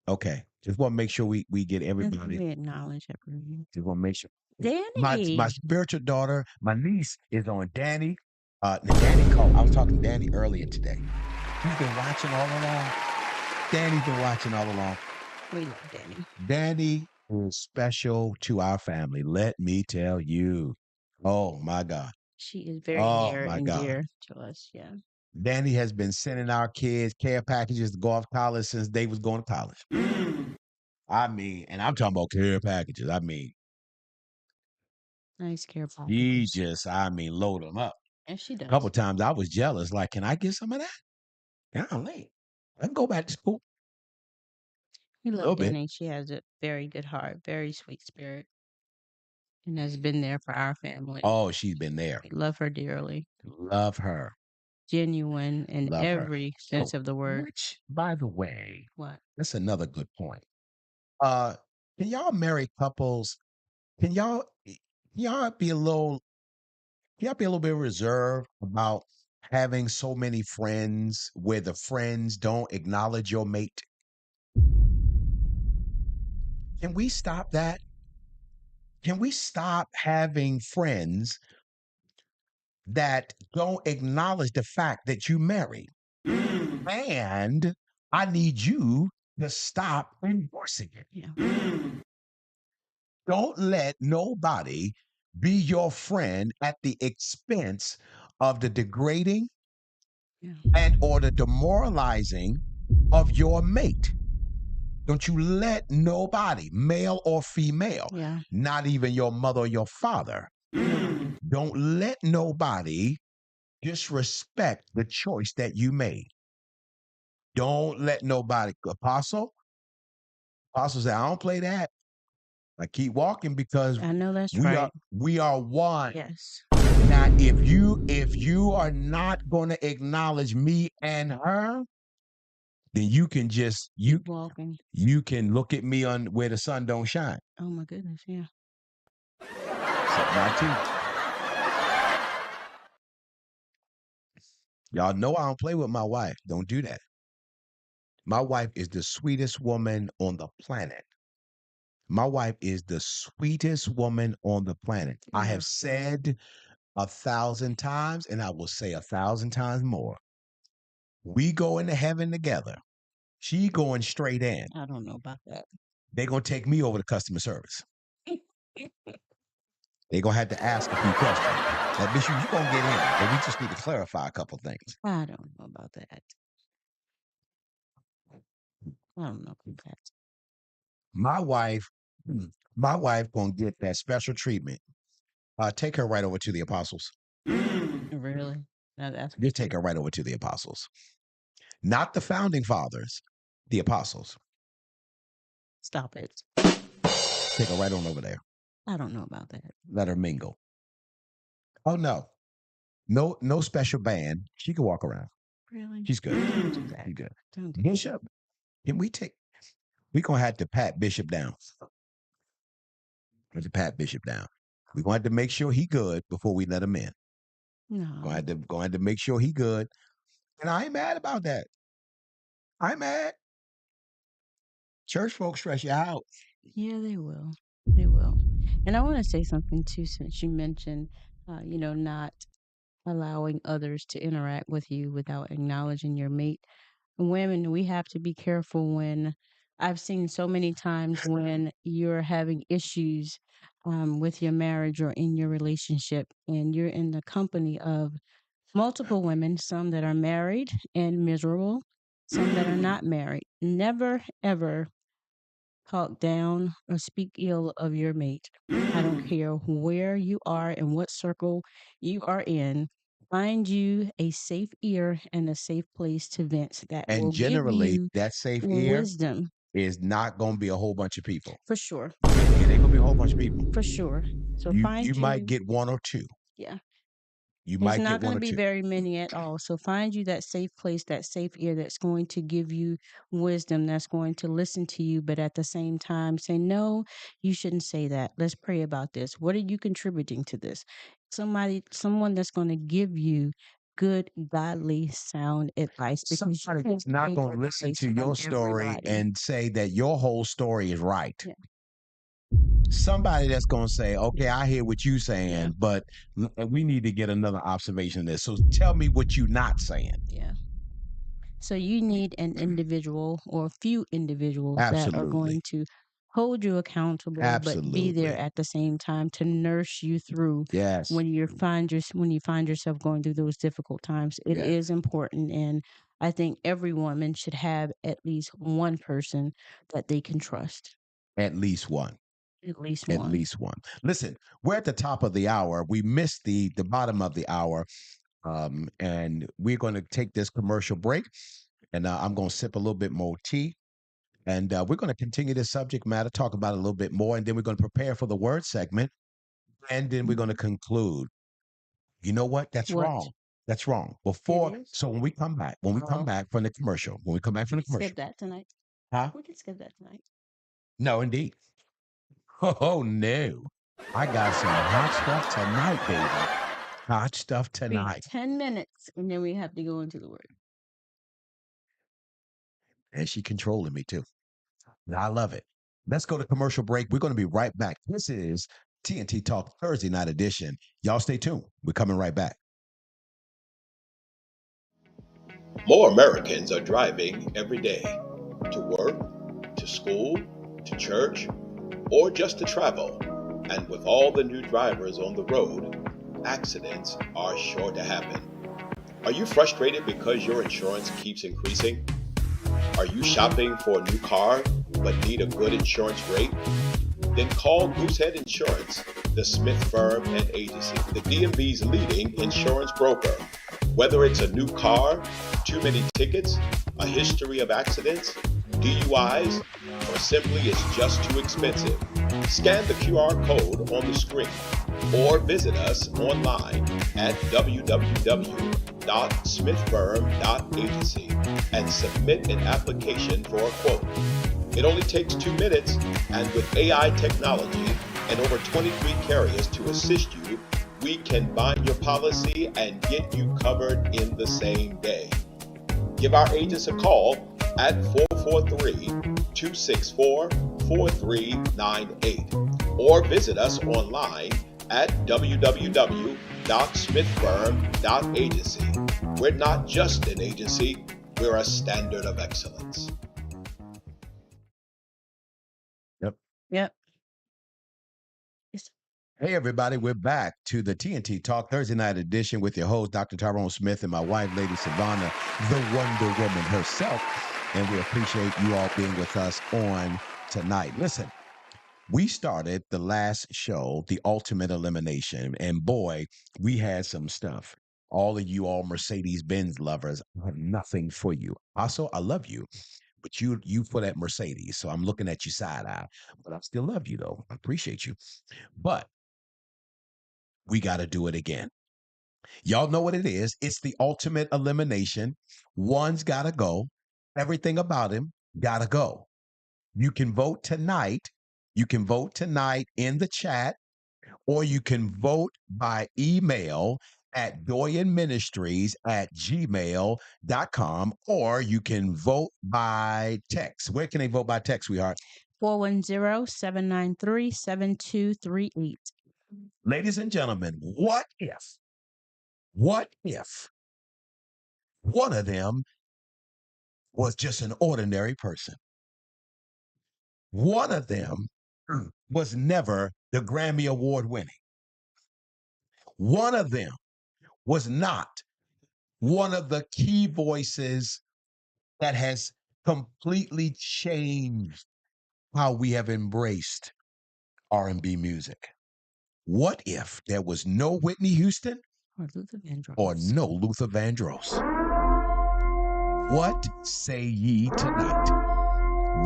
Okay. Just want to make sure we get everybody. We acknowledge everyone. Just want to make sure. Danny. My spiritual daughter, my niece is on. Danny. Danny called. I was talking to Danny earlier today. He's been watching all along. Danny's been watching all along. We love Danny. Danny is special to our family. Let me tell you. Oh my God. She is very Oh near my and God. dear to us. Yeah. Danny has been sending our kids care packages to go off college since they was going to college. I mean, and I'm talking about care packages. I mean, Nice care he packages. just, I mean, load them up. And she A does. couple times I was jealous. Like, can I get some of that? Golly, I can go back to school We a love little bit. Danny. She has a very good heart, very sweet spirit, and has been there for our family. Oh, she's been there. We love her dearly. Love her. Genuine in Love her. every sense of the word. Which, by the way, What? that's another good point. Uh, can y'all married couples? Can y'all be a little Y'all be a little bit reserved about having so many friends where the friends don't acknowledge your mate? Can we stop that? Can we stop having friends that don't acknowledge the fact that you married? And I need you to stop enforcing it. Yeah. Don't let nobody be your friend at the expense of the degrading Yeah. and or the demoralizing of your mate. Don't you let nobody, male or female, Yeah. not even your mother or your father, don't let nobody disrespect the choice that you made. Don't let nobody, Apostle said, I don't play that. I keep walking because I know that's we right. are one. Yes. Now, if you are not going to acknowledge me and her, then you can just Keep walking. you can look at me on where the sun don't shine. Oh my goodness. Yeah. Something I teach. Y'all know I don't play with my wife. Don't do that. My wife is the sweetest woman on the planet. My wife is the sweetest woman on the planet. I have said 1,000 times, and I will say 1,000 times more. We go into heaven together. She going straight in. I don't know about that. They're gonna take me over to customer service. They're gonna have to ask a few questions. Like, Bishop, you gonna get in, but we just need to clarify a couple things. I don't know about that. I don't know about that. My wife, my wife gonna get that special treatment. Take her right over to the apostles. Really? Now that's Just take her right over to the apostles. Not the founding fathers, the apostles. stop it. Take her right on over there. I don't know about that. Let her mingle. Oh no. No special band. She can walk around. Really? She's good. Don't do that. She's good. Don't do Bishop, can we gonna have to pat Bishop down. We have to pat Bishop down. We're gonna have to make sure he good before we let him in. No. Going to make sure he good. And I ain't mad about that. I'm mad. Church folks stress you out. Yeah, they will. They will. And I want to say something too, since you mentioned, not allowing others to interact with you without acknowledging your mate. Women, we have to be careful when I've seen so many times when you're having issues with your marriage or in your relationship, and you're in the company of multiple women, some that are married and miserable, some that are not married. Never, ever talk down or speak ill of your mate. I don't care where you are and what circle you are in. Find you a safe ear and a safe place to vent that And will give generally, you that safe ear wisdom. is not gonna be a whole bunch of people. For sure. It ain't gonna be a whole bunch of people. For sure. So You might get one or two. yeah. You There's might get not going one to or be two. very many at all. So find you that safe place, that safe ear that's going to give you wisdom, that's going to listen to you, but at the same time say, no, you shouldn't say that. Let's pray about this. What are you contributing to this? Someone that's going to give you good, godly, sound advice, because you Somebody can't that's not take gonna listen advice to from your story everybody. and say that your whole story is right. Yeah. Somebody that's gonna say, okay, I hear what you Yeah. saying, but we need to get another observation of this. So tell me what you not saying. Yeah. So you need an individual or a few individuals that are Absolutely. going to hold you accountable, but be there Absolutely. at the same time to nurse you through Yes. when you find yourself going through those difficult times. It Yeah. is important, and I think every woman should have at least one person that they can trust. At least one. At least At one. least one. Listen, we're at the top of the hour. We missed the bottom of the hour. And we're going to take this commercial break, and I'm going to sip a little bit more tea. And we're going to continue this subject matter, talk about it a little bit more, and then we're going to prepare for the word segment, and then we're going to conclude. You know what? That's What? wrong. That's wrong. It is. So when we come back from the commercial, when we come back from the commercial, Skip that tonight. huh? We can skip that tonight. No, indeed. Oh no, I got some hot stuff tonight, baby. Hot stuff Be tonight. 10 minutes, and then we have to go into the word. And she controlling me too. I love it. Let's go to commercial break. We're going to be right back. This is TNT Talk Thursday night edition. Y'all stay tuned. We're coming right back. More Americans are driving every day to work, to school, to church, or just to travel. And with all the new drivers on the road, accidents are sure to happen. Are you frustrated because your insurance keeps increasing? Are you shopping for a new car but need a good insurance rate? Then call Goosehead Insurance, the Smith Firm and Agency, the DMV's leading insurance broker. Whether it's a new car, too many tickets, a history of accidents, DUIs, or simply it's just too expensive, scan the QR code on the screen or visit us online at www.smithfirm.agency and submit an application for a quote. It only takes 2 minutes, and with AI technology and over 23 carriers to assist you, we can bind your policy and get you covered in the same day. Give our agents a call at 443-264-4398 or visit us online at www.smithfirm.agency. We're not just an agency, we're a standard of excellence. Yep. Hey, everybody, we're back to the TNT Talk Thursday night edition with your host, Dr. Tyrone Smith, and my wife, Lady Savannah, the Wonder Woman herself. And we appreciate you all being with us on tonight. Listen, we started the last show, The Ultimate Elimination, and boy, we had some stuff. All of you all Mercedes-Benz lovers, I have nothing for you. Also, I love you, but you for that Mercedes, so I'm looking at you side-eye. But I still love you, though. I appreciate you. But we got to do it again. Y'all know what it is. It's the ultimate elimination. One's got to go. Everything about him got to go. You can vote tonight. You can vote tonight in the chat, or you can vote by email at doyenministries@gmail.com, or you can vote by text. Where can they vote by text, sweetheart? 410-793-7238. Ladies and gentlemen, what if one of them was just an ordinary person? One of them was never the Grammy Award winning. One of them was not one of the key voices that has completely changed how we have embraced R&B music. What if there was no Whitney Houston Or Luther Vandross. or no Luther Vandross? What say ye tonight?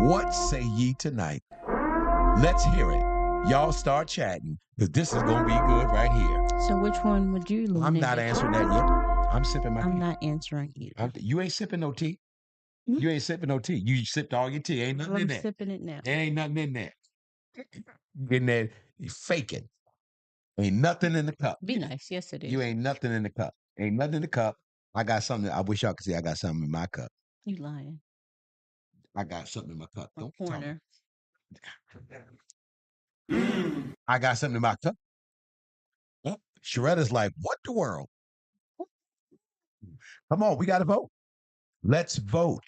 What say ye tonight? Let's hear it. Y'all start chatting, because this is going to be good right here. So which one would you lean I'm not into? answering that yet. I'm sipping my I'm tea. not answering either. You ain't sipping no tea. Mhm. You ain't sipping no tea. You sipped all your tea. Ain't nothing Well, in I'm there. sipping it now. There ain't nothing in there. Getting there, you faking. Ain't nothing in the cup. Be nice. Yes, it is. You ain't nothing in the cup. Ain't nothing in the cup. I got something. I wish y'all could see. I got something in my cup. You lying. I got something in my cup. A Don't tell me. corner. I got something in my cup. Well, Sharetta's like, what the world? Come on, we got to vote. Let's vote.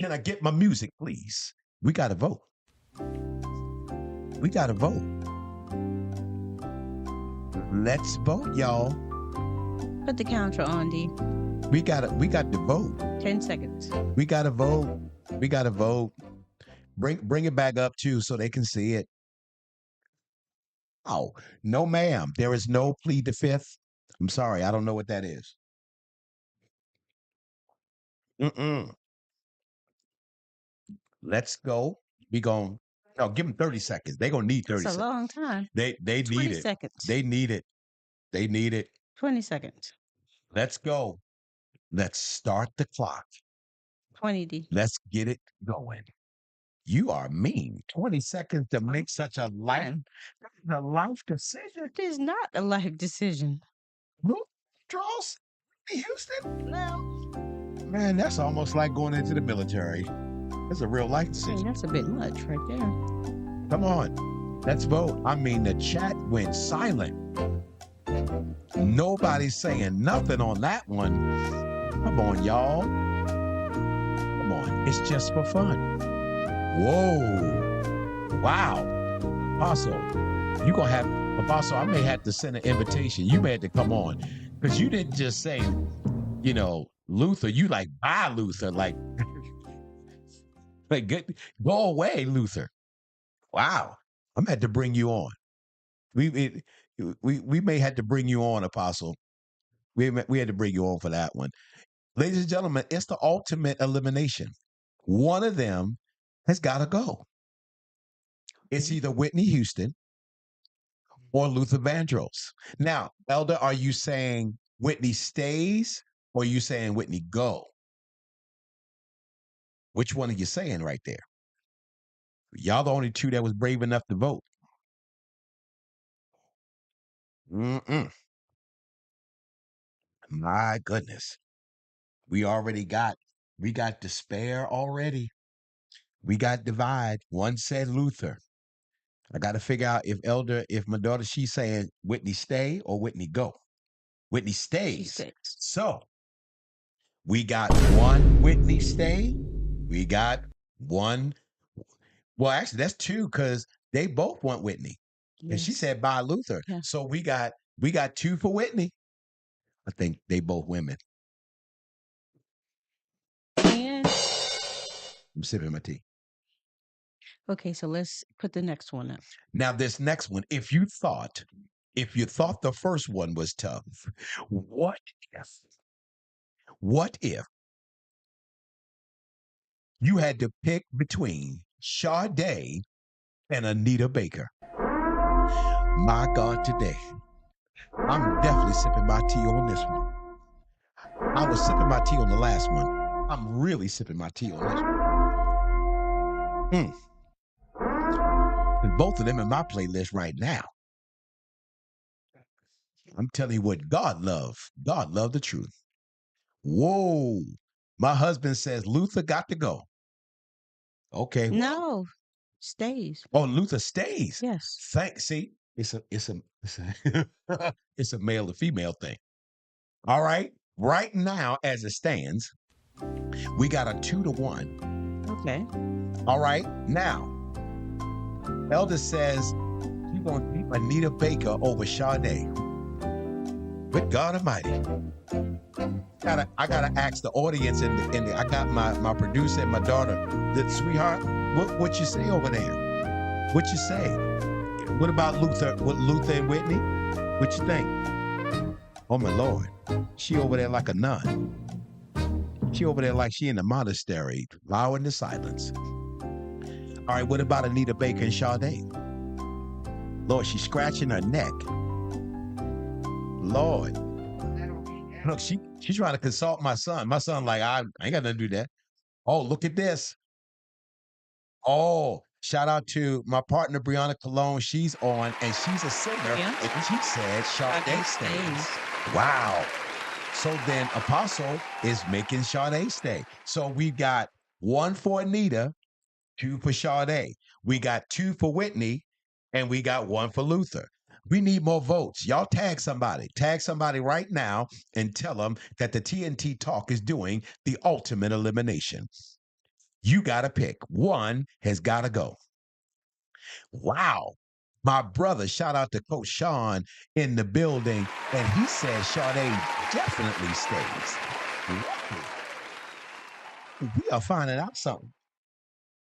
Can I get my music, please? We got to vote. We got to vote. Let's vote, y'all. Put the counter on, D. We got to vote. 10 seconds. We got to vote. We got to vote. Bring it back up too, so they can see it. Oh, no, ma'am. There is no plead the fifth. I'm sorry. I don't know what that is. Let's go. We going. No, give them 30 seconds. They're going to need 30 It's a seconds. long time. They 20 need it. seconds. They need it. They need it. 20 seconds. Let's go. Let's start the clock. 20, D. Let's get it going. You are mean. 20 seconds to make such a life decision. It is not a life decision. Draws Houston? No. Man, that's almost like going into the military. That's a real life Hey, decision. that's a bit much right there. Come on. Let's vote. I mean, the chat went silent. Nobody's saying nothing on that one. Come on, y'all. Come on. It's just for fun. Whoa. Wow. Apostle, you going to have, Apostle, I may have to send an invitation. You may have to come on. Because you didn't just say, you know, Luther. You like, bye, Luther. Like, Like, go away, Luther. Wow. I'm had to bring you on. We it, we may have to bring you on, Apostle. We had to bring you on for that one. Ladies and gentlemen, it's the ultimate elimination. One of them has got to go. It's Okay. either Whitney Houston or Luther Vandross. Now, Elder, are you saying Whitney stays or are you saying Whitney go? Which one are you saying right there? Y'all the only two that was brave enough to vote. Mm-mm. My goodness. We got despair already. We got divide. One said Luther. I got to figure out if my daughter, she's saying Whitney stay or Whitney go. Whitney She stays. stays. So we got one Whitney stay. We got one. Well, actually, that's two because they both want Whitney. And she Yes. said bye Luther. Yeah. So we got two for Whitney. I think they both women. And I'm sipping my tea. okay, so let's put the next one up. Now, this next one, if you thought the first one was tough, what if, what if you had to pick between Sade and Anita Baker? My God, today, I'm definitely sipping my tea on this one. I was sipping my tea on the last one. I'm really sipping my tea on this one. And both of them in my playlist right now. I'm telling you what God love. God love the truth. Whoa. My husband says Luther got to go. Okay. Well, No, stays. oh, Luther stays. Yes. Thanks. See, it's a it's a male to female thing. All right. Right now, as it stands, we got a 2-1. Okay. All right. Now, Elder says he's gonna keep Anita Baker over Sade. Good God Almighty. I gotta ask the audience and I got my producer and my daughter, the sweetheart, what you say over there? What you say? What about Luther? What Luther and Whitney? What you think? Oh my Lord. She over there like a nun. She over there like she in the monastery, allowing the silence. All right, what about Anita Baker and Sade? Lord, she's scratching her neck. Lord. Look, she's trying to consult my son. My son, like, I ain't got nothing to do that. Oh, look at this. Oh, shout out to my partner Brianna Cologne. She's on and she's a singer. Yeah. And she said Sade Sade stays. stays. Wow. So then Apostle is making Sade stay. So we've got one for Anita, two for Sade. We got two for Whitney, and we got one for Luther. We need more votes. Y'all tag somebody. Tag somebody right now and tell them that the TNT Talk is doing the ultimate elimination. You got to pick. One has got to go. Wow. My brother, shout out to Coach Sean in the building, and he says Sade definitely stays. We are finding out something.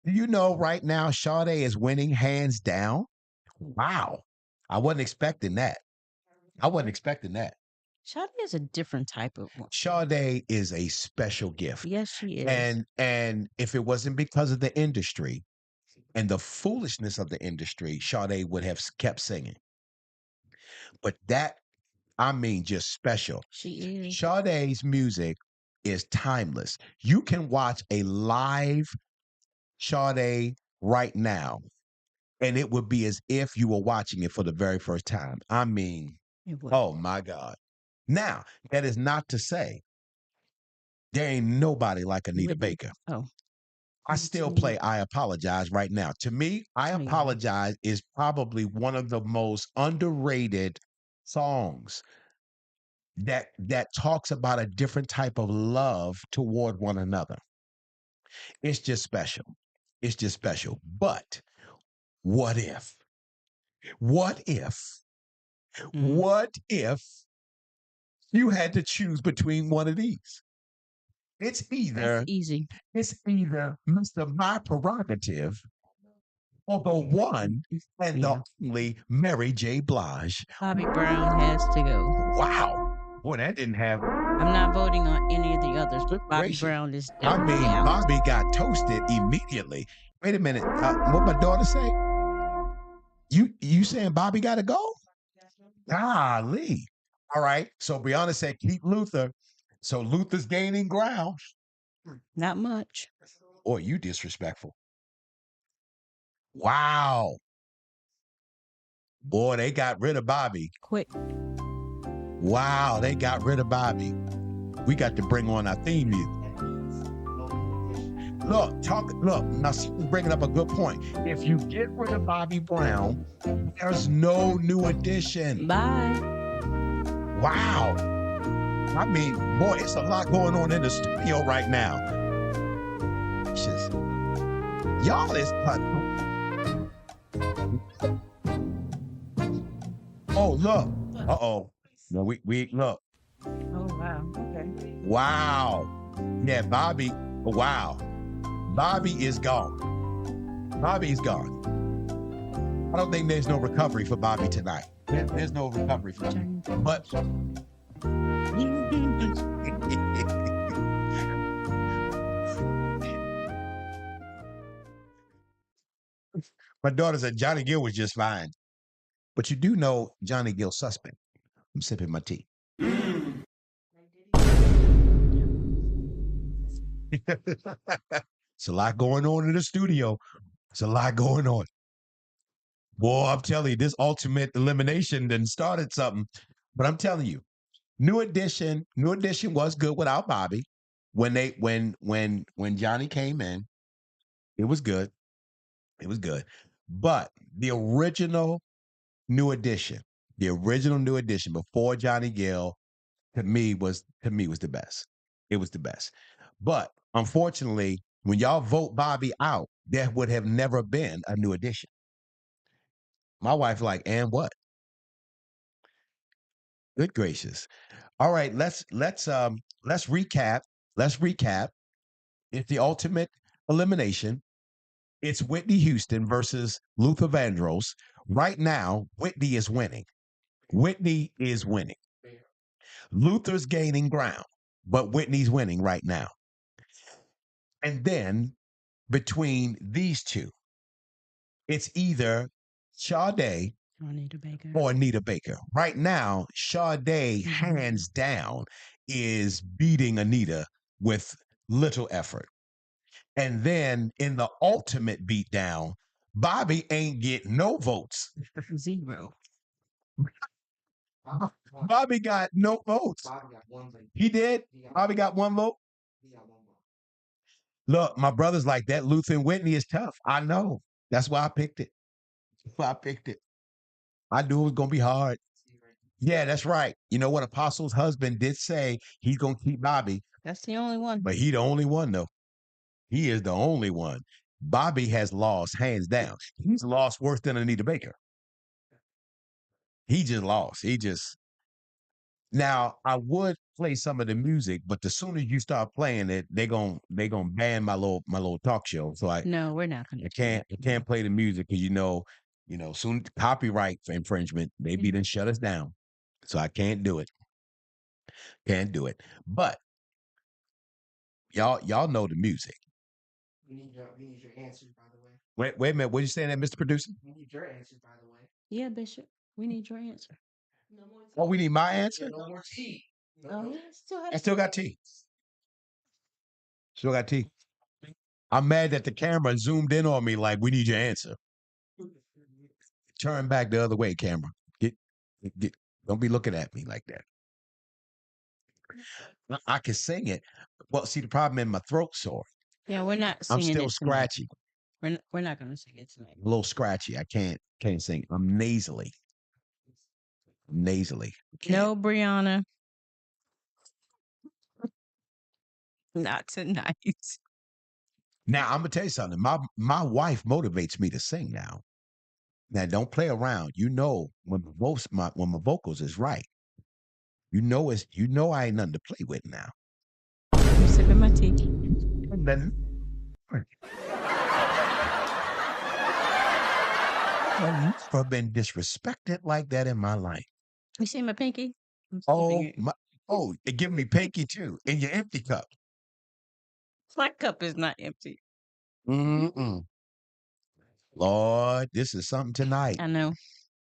Do you know right now Sade is winning hands down? Wow. I wasn't expecting that. I wasn't expecting that. Sade is a different type of one. Sade is a special gift. Yes, she is. And if it wasn't because of the industry and the foolishness of the industry, Sade would have kept singing. But that, I mean, just special. She is. Sade's music is timeless. You can watch a live Sade right now, and it would be as if you were watching it for the very first time. I mean, It would. oh my God. Now, that is not to say there ain't nobody like Anita Whitney. Baker. Oh, I still play I Apologize right now. To me, I Oh, yeah. Apologize is probably one of the most underrated songs that talks about a different type of love toward one another. It's just special. It's just special. But what if? What if? Mm. What if you had to choose between one of these? It's That's either easy. it's either Mr. My Prerogative or the one and the Yeah. only Mary J. Blige. Bobby Brown has to go. Wow. Boy, that didn't have I'm not voting on any of the others, but good Bobby gracious. Brown is I definitely mean, out. Bobby got toasted immediately. Wait a minute. What my daughter say? You saying Bobby got to go? Golly. All right. So Brianna said keep Luther. So Luther's gaining ground. Not much. Boy, you disrespectful. Wow. Boy, they got rid of Bobby. Quick. Wow, they got rid of Bobby. We got to bring on our theme music. Look, now she's bringing up a good point. If you get rid of Bobby Brown, there's no new addition. Bye. Wow. I mean, boy, it's a lot going on in the studio right now. Just, y'all is oh, look. Uh-oh. No, we look. Oh wow. Okay. Wow. Yeah, Bobby. Wow. Bobby is gone. Bobby is gone. I don't think there's no recovery for Bobby tonight. There's no recovery for him. But my daughter said Johnny Gill was just fine. But you do know Johnny Gill's suspect. I'm sipping my tea. It's a lot going on in the studio. It's a lot going on. Boy, I'm telling you, this ultimate elimination then started something. But I'm telling you, New Edition was good without Bobby. When Johnny came in, it was good. It was good. But the original New Edition before Johnny Gill, to me was the best. It was the best. But unfortunately, when y'all vote Bobby out, there would have never been a New Edition. My wife like, and what? Good gracious. All right, let's recap. Let's recap. It's the ultimate elimination. It's Whitney Houston versus Luther Vandross. Right now, Whitney is winning. Whitney is winning. Luther's gaining ground, but Whitney's winning right now. And then between these two, it's either Sade Anita Baker. or Anita Baker. Right now, Sade, hands down, is beating Anita with little effort. And then in the ultimate beatdown, Bobby ain't get no votes. Zero. Bobby got no votes. He did? Bobby got one vote? Look, my brother's like that. Luther and Whitney is tough. I know. That's why I picked it. That's why I picked it. I knew it was going to be hard. Yeah, that's right. You know what? Apostle's husband did say he's going to keep Bobby, That's the only one. but he the only one, though. He is the only one. Bobby has lost hands down. He's lost worse than Anita Baker. He just lost. Now I would play some of the music, but the sooner you start playing it, they gonna ban my little talk show. So No, we're not gonna. I can't play the music because soon copyright infringement, they be done shut us down. So I can't do it. Can't do it. But y'all know the music. We need your answer, by the way. Wait a minute. What you saying there, Mr. Producer? We need your answer, by the way. Yeah, Bishop. We need your answer. No more tea. Oh, we need my answer? No more tea. Oh, yeah, I still got tea. Still got tea. I'm mad that the camera zoomed in on me like we need your answer. Turn back the other way, camera. Get don't be looking at me like that. I can sing it. Well, see, the problem is my throat's sore. Yeah, we're not I'm singing still it tonight. scratchy. We're not gonna sing it tonight. A little scratchy. I can't sing. I'm nasally. Nasally. No, Brianna. Not tonight. Now I'm gonna tell you something. My wife motivates me to sing now. Now don't play around. You know when my vocals is right. You know I ain't nothing to play with now. I'm sipping my tea. And then I've never been disrespected like that in my life. You see my pinky? I'm sipping Oh it. my! Oh, it give me pinky too in your empty cup. My cup is not empty. Mm-mm. Lord, this is something tonight. I know.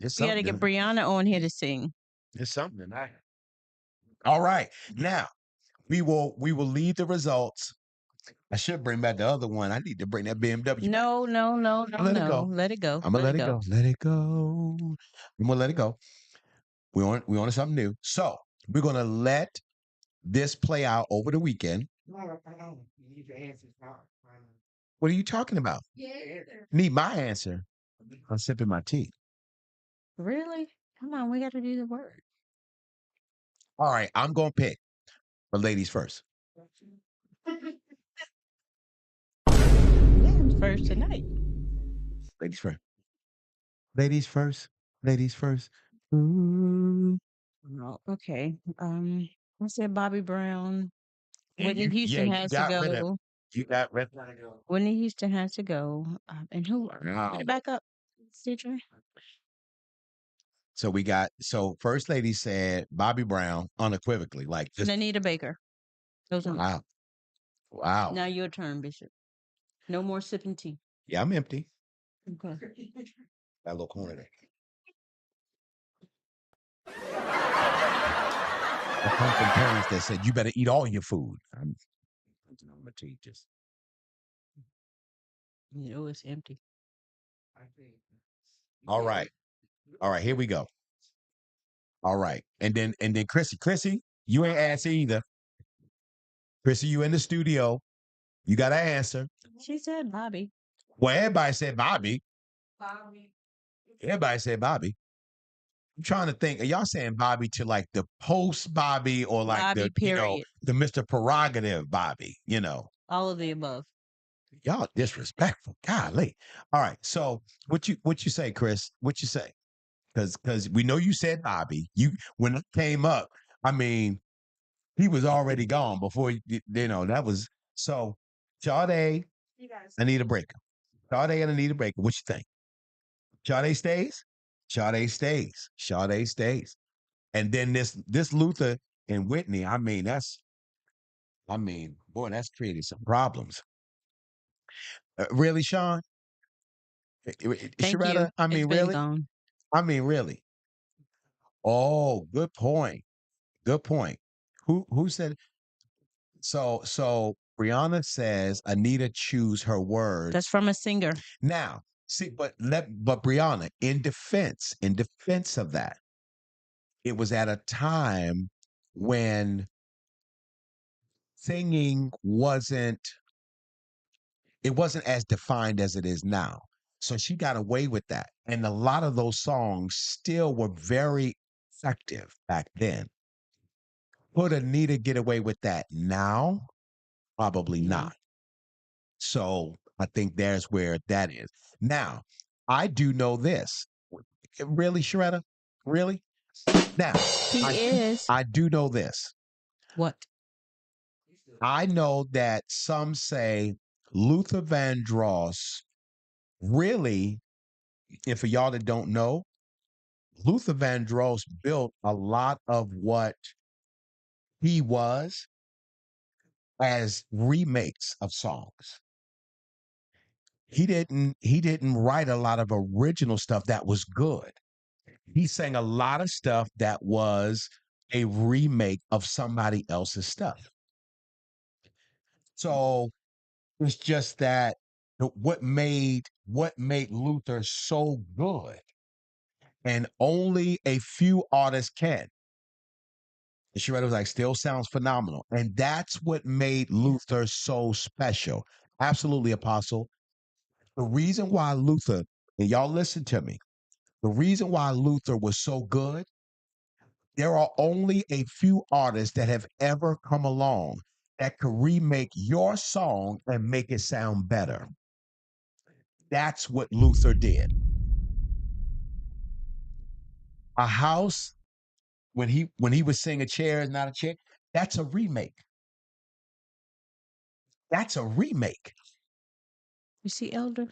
It's We got to something. get Brianna on here to sing. It's something tonight. All right, now we will leave the results. I should bring back the other one. I need to bring that BMW back. No, no, no, no, Let it no. go. Let it go. I'm gonna Let let it it go. go. Let it go. I'm gonna let it go. We on to something new. So we're gonna let this play out over the weekend. No, you need your answers now. What are you talking about? Yeah. Need my answer. I'm sipping my tea. Really? Come on, we got to do the word. All right, I'm gonna pick. But ladies first. Men's first tonight. Ladies first. Ladies first. Ladies first. Ooh. Oh, okay. I said Bobby Brown. Whitney Yeah, Houston you has to got rid of. go. You got rid. Whitney Houston has to go. And who? Wow. Back up, Stitcher. So we got. So first lady said Bobby Brown unequivocally, like And just Anita Baker. Those are wow, wow. now your turn, Bishop. No more sipping tea. Yeah, I'm empty. Okay. That little corner there. I come from parents that said you better eat all your food. I'm gonna teach just. You know it's empty. All right. All right, here we go. All right. And then Chrissy, you ain't answer either. Chrissy, you in the studio. You got to answer. She said Bobby. Well, everybody said Bobby. Bobby. Everybody said Bobby. I'm trying to think. Are y'all saying Bobby to like the post Bobby or like Bobby, period. the Mr. Prerogative Bobby? All of the above. Y'all disrespectful. Golly. All right. So what you say, Chris? What you say? Because we know you said Bobby. You when it came up, I mean, he was already gone before that was so. Sade, I need a breaker. Sade and I need a breaker. What you think? Sade stays. Sade stays. Sade stays. And then this Luther and Whitney. I mean, boy, that's created some problems. Really, Sean? Thank you. Sharetta? I It's mean, been really? gone. I mean, really? Oh, good point. Good point. Who said so? Brianna says Anita choose her words. That's from a singer. Now, see, but Brianna, in defense of that, it was at a time when singing wasn't as defined as it is now. So she got away with that. And a lot of those songs still were very effective back then. Would Anita get away with that now? Probably No. not. So I think there's where that is. Now, I do know this. Really, Sharetta? Really? Now, He is. I do know this. What? I know that some say Luther Vandross really, and for y'all that don't know, Luther Vandross built a lot of what he was as remakes of songs. He didn't write a lot of original stuff that was good. He sang a lot of stuff that was a remake of somebody else's stuff. So it's just that what made Luther so good, and only a few artists can. And Sharetta was like, still sounds phenomenal. And that's what made Luther so special. Absolutely, Apostle. The reason why Luther, and y'all listen to me, the reason why Luther was so good, there are only a few artists that have ever come along that could remake your song and make it sound better. That's what Luther did. A house, when he was singing a chair is not a chair, that's a remake. That's a remake. You see, Elder?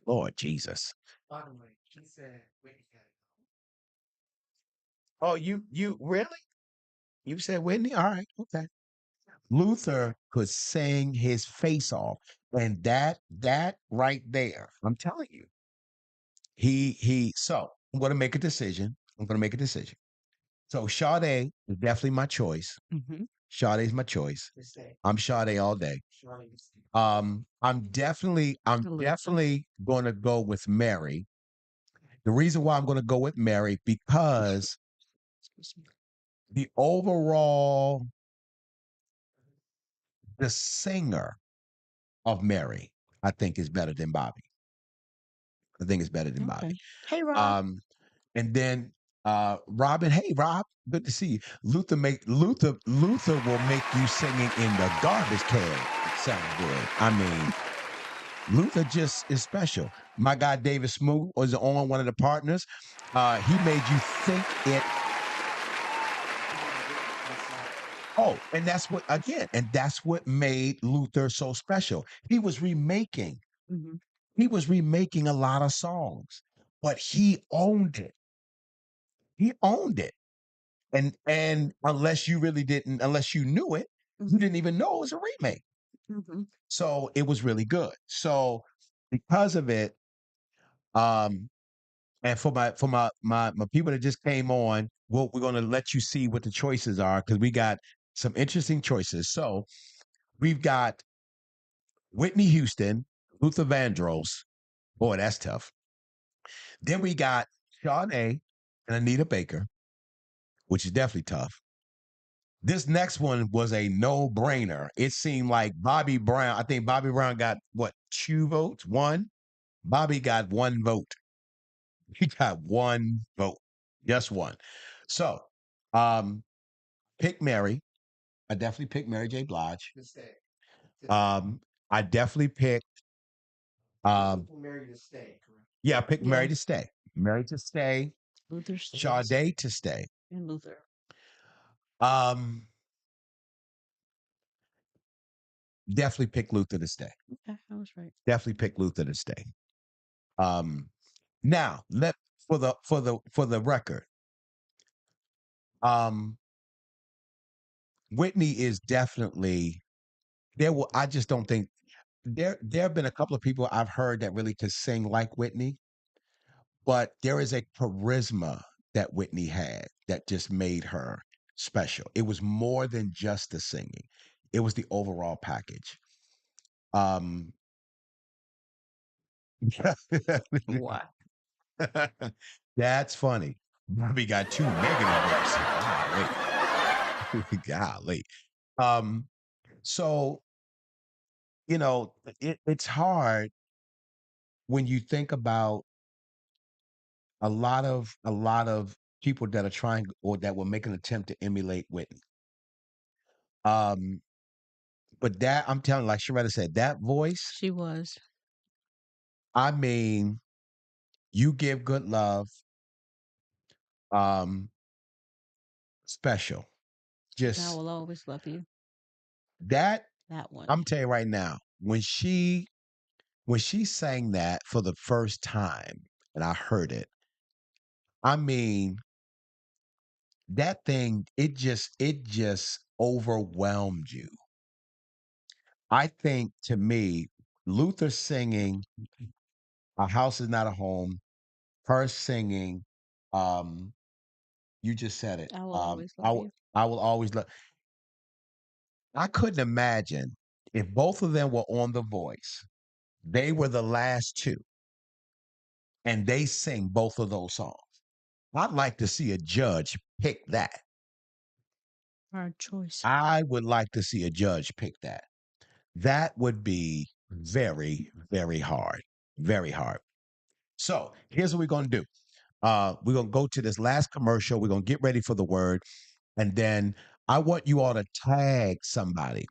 Lord Jesus. By the way, she said Whitney had Oh, you really? You said Whitney? All right, okay. Luther could sing his face off, and that right there, I'm telling you, he. So I'm going to make a decision. I'm going to make a decision. So Sade is definitely my choice. Mm-hmm. Sade's my choice. to say. I'm Sade all day. Charlie was I'm Luther. definitely going to go with Mary. The reason why I'm going to go with Mary because Excuse me. the overall the singer of Mary, I think is better than Bobby. I think it's better than Okay. Bobby. Hey, Rob. Um, and then Robin, hey Rob, good to see you. Luther will make you singing in the garbage can sound good. I mean, Luther just is special. My guy David Smoot was on one of the partners. He made you think it. Oh, and that's what again, and that's what made Luther so special. Mm-hmm. He was remaking a lot of songs, but he owned it. He owned it. And unless you really didn't, unless you knew it, you didn't even know it was a remake. Mm-hmm. So it was really good. So because of it, um, and for my people that just came on, we're gonna let you see what the choices are because we got some interesting choices. So we've got Whitney Houston, Luther Vandross. Boy, that's tough. Then we got Sean A. and Anita Baker, which is definitely tough. This next one was a no-brainer. It seemed like Bobby Brown. I think Bobby Brown got what, 2 votes? One. Bobby got 1 vote. He got 1 vote, just one. So, um, pick Mary. I definitely picked Mary J. Blige. to say. Um, I definitely picked. Um, Married to stay, correct? yeah, I picked Mary Yeah. to stay. Mary to stay. Luther stays. Sade to stay. And Luther. Um, definitely pick Luther to stay. Okay, I was right. Definitely pick Luther to stay. Um, now let for the record, um, Whitney is definitely there. Will I just don't think there have been a couple of people I've heard that really could sing like Whitney, but there is a charisma that Whitney had that just made her special. It was more than just the singing; it was the overall package. Um, What? that's funny. We got two negative votes. Golly. Golly. Um, so it's hard when you think about a lot of people that are trying or that will make an attempt to emulate Whitney. Um, but that I'm telling, like Sharetta said, that voice, She was. I mean, you give good love, um, special. And I Just will always love you. that That one. I'm telling you right now, when she sang that for the first time and I heard it, I mean, that thing, it just overwhelmed you. I think to me, Luther singing "A House Is Not a Home," her singing, um, you just said it. I will always love you. I will always love. I couldn't imagine if both of them were on The Voice. They were the last two, and they sing both of those songs. I'd like to see a judge pick that. Hard choice. I would like to see a judge pick that. That would be very, very hard. Very hard. So here's what we're going to do. We're going to go to this last commercial. We're going to get ready for the word. And then I want you all to tag somebody.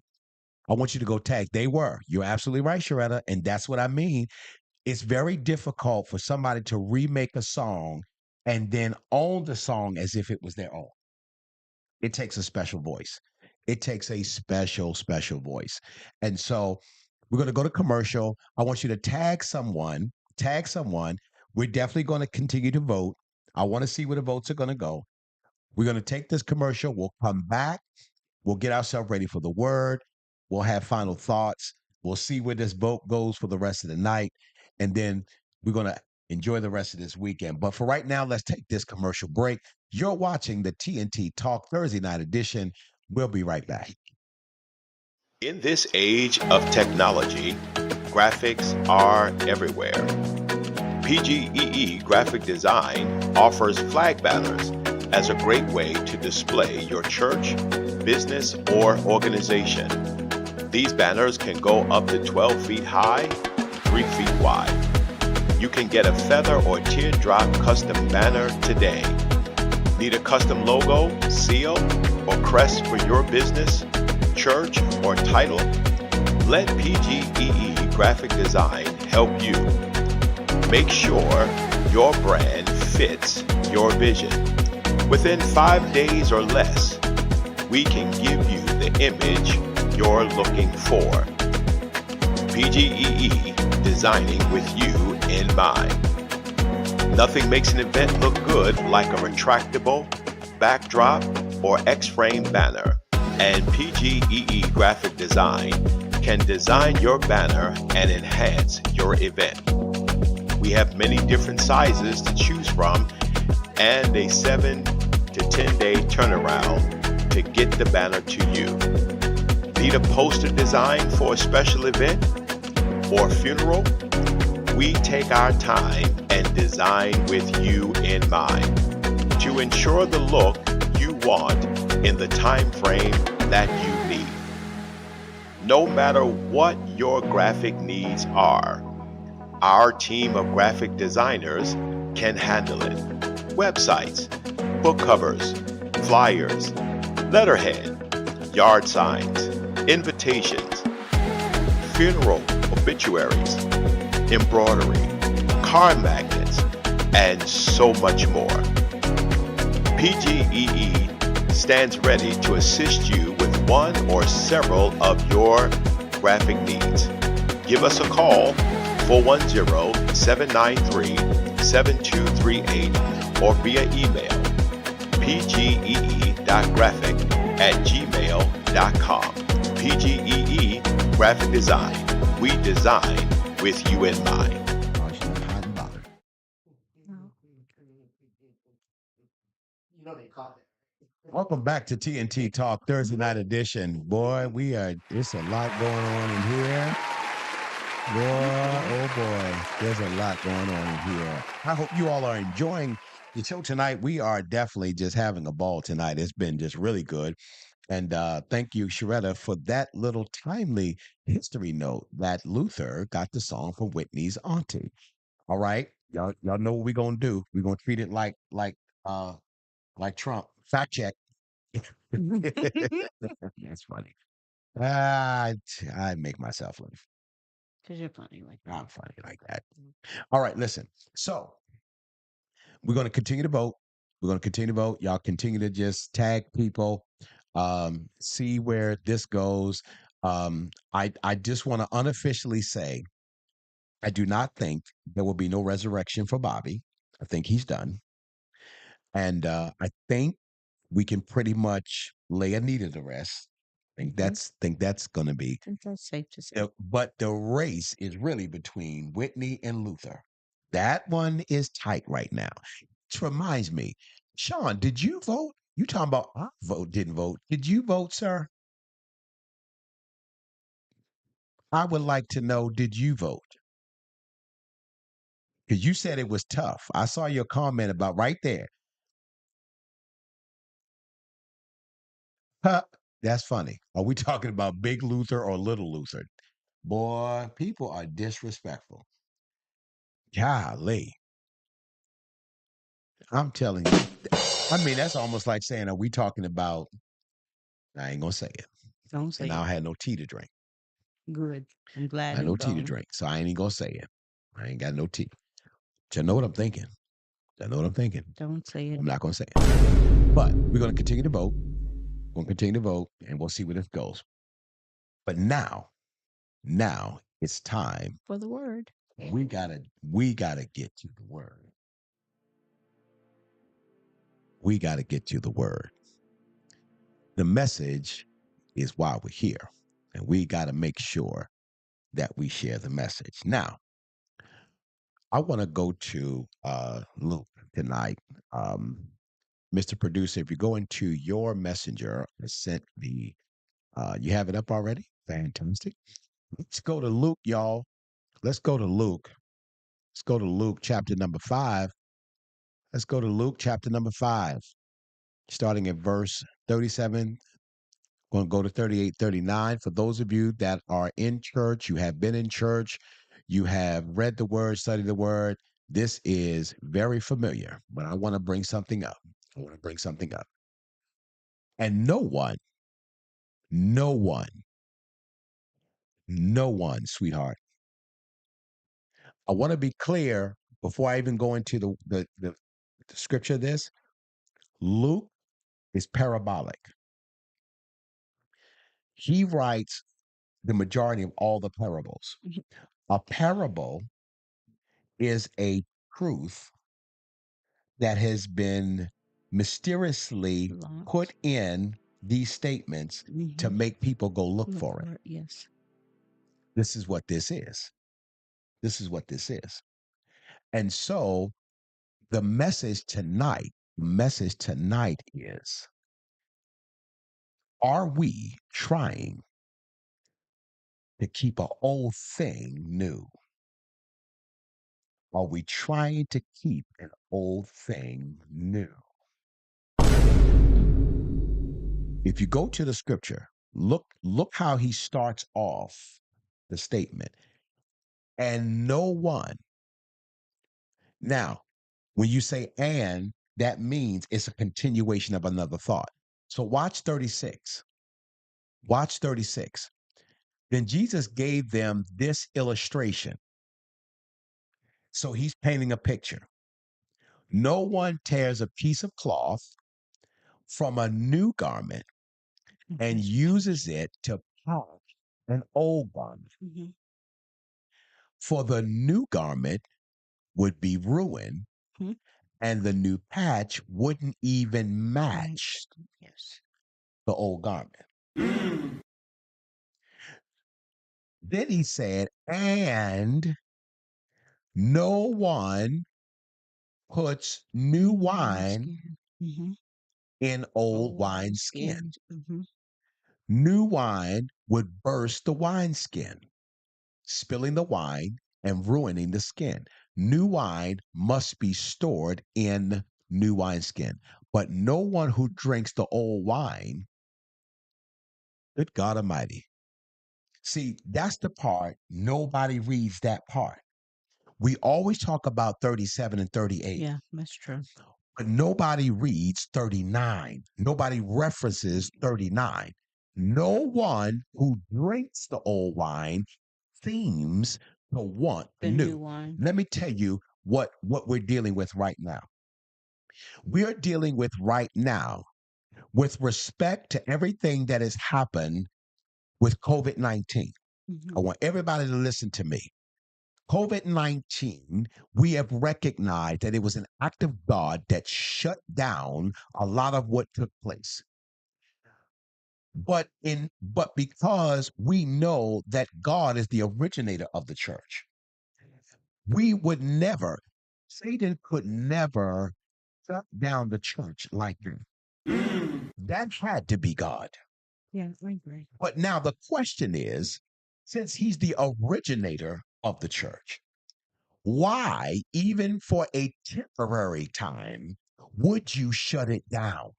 I want you to go tag. They were. You're absolutely right, Sharetta. And that's what I mean. It's very difficult for somebody to remake a song and then own the song as if it was their own. It takes a special voice. It takes a special, special voice. And so we're going to go to commercial. I want you to tag someone, tag someone. We're definitely going to continue to vote. I want to see where the votes are going to go. We're going to take this commercial. We'll come back. We'll get ourselves ready for the word. We'll have final thoughts. We'll see where this vote goes for the rest of the night. And then we're going to enjoy the rest of this weekend. But for right now, let's take this commercial break. You're watching the TNT Talk Thursday night edition. We'll be right back. In this age of technology, graphics are everywhere. PGEE Graphic Design offers flag banners as a great way to display your church, business, or organization. These banners can go up to 12 feet high, 3 feet wide. You can get a feather or teardrop custom banner today. Need a custom logo, seal, or crest for your business, church, or title? Let PGEE Graphic Design help you. Make sure your brand fits your vision. Within 5 days or less, we can give you the image you're looking for. PGEE, designing with you in mind. Nothing makes an event look good like a retractable, backdrop, or X-frame banner, and PGEE Graphic Design can design your banner and enhance your event. We have many different sizes to choose from and a 7 to 10 day turnaround to get the banner to you. Need a poster design for a special event or funeral? We take our time and design with you in mind to ensure the look you want in the time frame that you need. No matter what your graphic needs are, our team of graphic designers can handle it. Websites, book covers, flyers, letterhead, yard signs, invitations, funeral obituaries, embroidery, car magnets, and so much more. PGEE stands ready to assist you with one or several of your graphic needs. Give us a call 410-793-7238 or via email pgee.graphic@gmail.com. PGEE Graphic Design. We design with you in mind. Oh, she's not hot and bothered. No. You know they caught it. Welcome back to TNT Talk Thursday night edition. Boy, it's a lot going on in here. Boy, oh boy, there's a lot going on in here. I hope you all are enjoying the show tonight. We are definitely just having a ball tonight. It's been just really good. And thank you, Sharetta, for that little timely history note that Luther got the song for Whitney's auntie. All right. Y'all know what we're gonna do. We're gonna treat it like Trump. Fact check. That's funny. I make myself laugh. Because you're funny like that. I'm funny like that. All right, listen. So we're going to continue to vote. We're going to continue to vote. Y'all continue to just tag people, see where this goes. I just want to unofficially say I do not think there will be no resurrection for Bobby. I think he's done, and I think we can pretty much lay Anita to rest. I think that's going to be. I think that's safe to say. But the race is really between Whitney and Luther. That one is tight right now. Which reminds me, Sean, did you vote? You talking about I didn't vote. Did you vote, sir? I would like to know, did you vote? Because you said it was tough. I saw your comment about right there. Huh, that's funny. Are we talking about Big Luther or Little Luther? Boy, people are disrespectful. Golly. I'm telling you. I mean, that's almost like saying, are we talking about, I ain't gonna say it. Don't say And I it. had no tea to drink. Good. I'm I glad had you no tea to don't. drink. So I ain't even gonna say it. I ain't got no tea. But you know what I'm thinking. I know what I'm thinking. Don't say it. I'm not gonna say it. But we're gonna continue to vote. We'll continue to vote and we'll see where this goes. But now it's time. For the word. We gotta get to the word. We gotta get to the word. The message is why we're here. And we gotta make sure that we share the message. Now, I want to go to Luke tonight. Mr. Producer, if you go into your messenger, I sent you have it up already? Fantastic. Let's go to Luke, y'all. Let's go to Luke. Let's go to Luke chapter number 5. Let's go to Luke chapter number 5, starting at verse 37. Going to go to 38, 39. For those of you that are in church, you have been in church, you have read the word, studied the word. This is very familiar, but I want to bring something up. I want to bring something up. And no one, no one, sweetheart. I want to be clear before I even go into the scripture of this. Luke is parabolic. He writes the majority of all the parables. Mhm. A parable is a truth that has been mysteriously put Locked. in these statements to Mm-hmm. make people go look Look for it. for it. Yes. This is what this is. This is what this is. And so the message tonight is, are we trying to keep an old thing new? Are we trying to keep an old thing new? If you go to the scripture, look how he starts off the statement. And no one. Now, when you say and, that means it's a continuation of another thought. So watch 36. Watch 36. Then Jesus gave them this illustration. So he's painting a picture. No one tears a piece of cloth from a new garment and Yes. uses it to patch an old garment. Mm-hmm. For the new garment would be ruined, Hmm. and the new patch wouldn't even match Yes. the old garment. Then he said, and no one puts new wine Mm-hmm. in old Old wine skin. skins. Mm-hmm. New wine would burst the wineskin, spilling the wine and ruining the skin. New wine must be stored in new wineskin. But no one who drinks the old wine, good God Almighty. See, that's the part nobody reads that part. We always talk about 37 and 38, Yeah, that's true. but nobody reads 39. Nobody references 39. No one who drinks the old wine seems to want the The new new. one. Let me tell you what we're dealing with right now. We're dealing with right now, with respect to everything that has happened with COVID 19. I Mm-hmm. want everybody to listen to me. COVID 19, we have recognized that it was an act of God that shut down a lot of what took place. But because we know that God is the originator of the church, we would never, Satan could never shut down the church like that. That had to be God. Yeah, I agree. But now the question is, since he's the originator of the church, why, even for a temporary time, would you shut it down?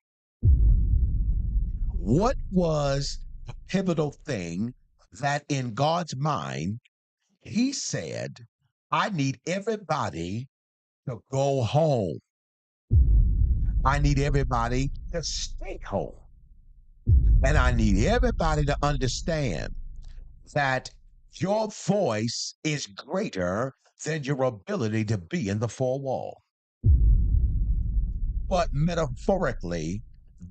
What was the pivotal thing that in God's mind, he said, I need everybody to go home. I need everybody to stay home. And I need everybody to understand that your voice is greater than your ability to be in the four wall. But metaphorically,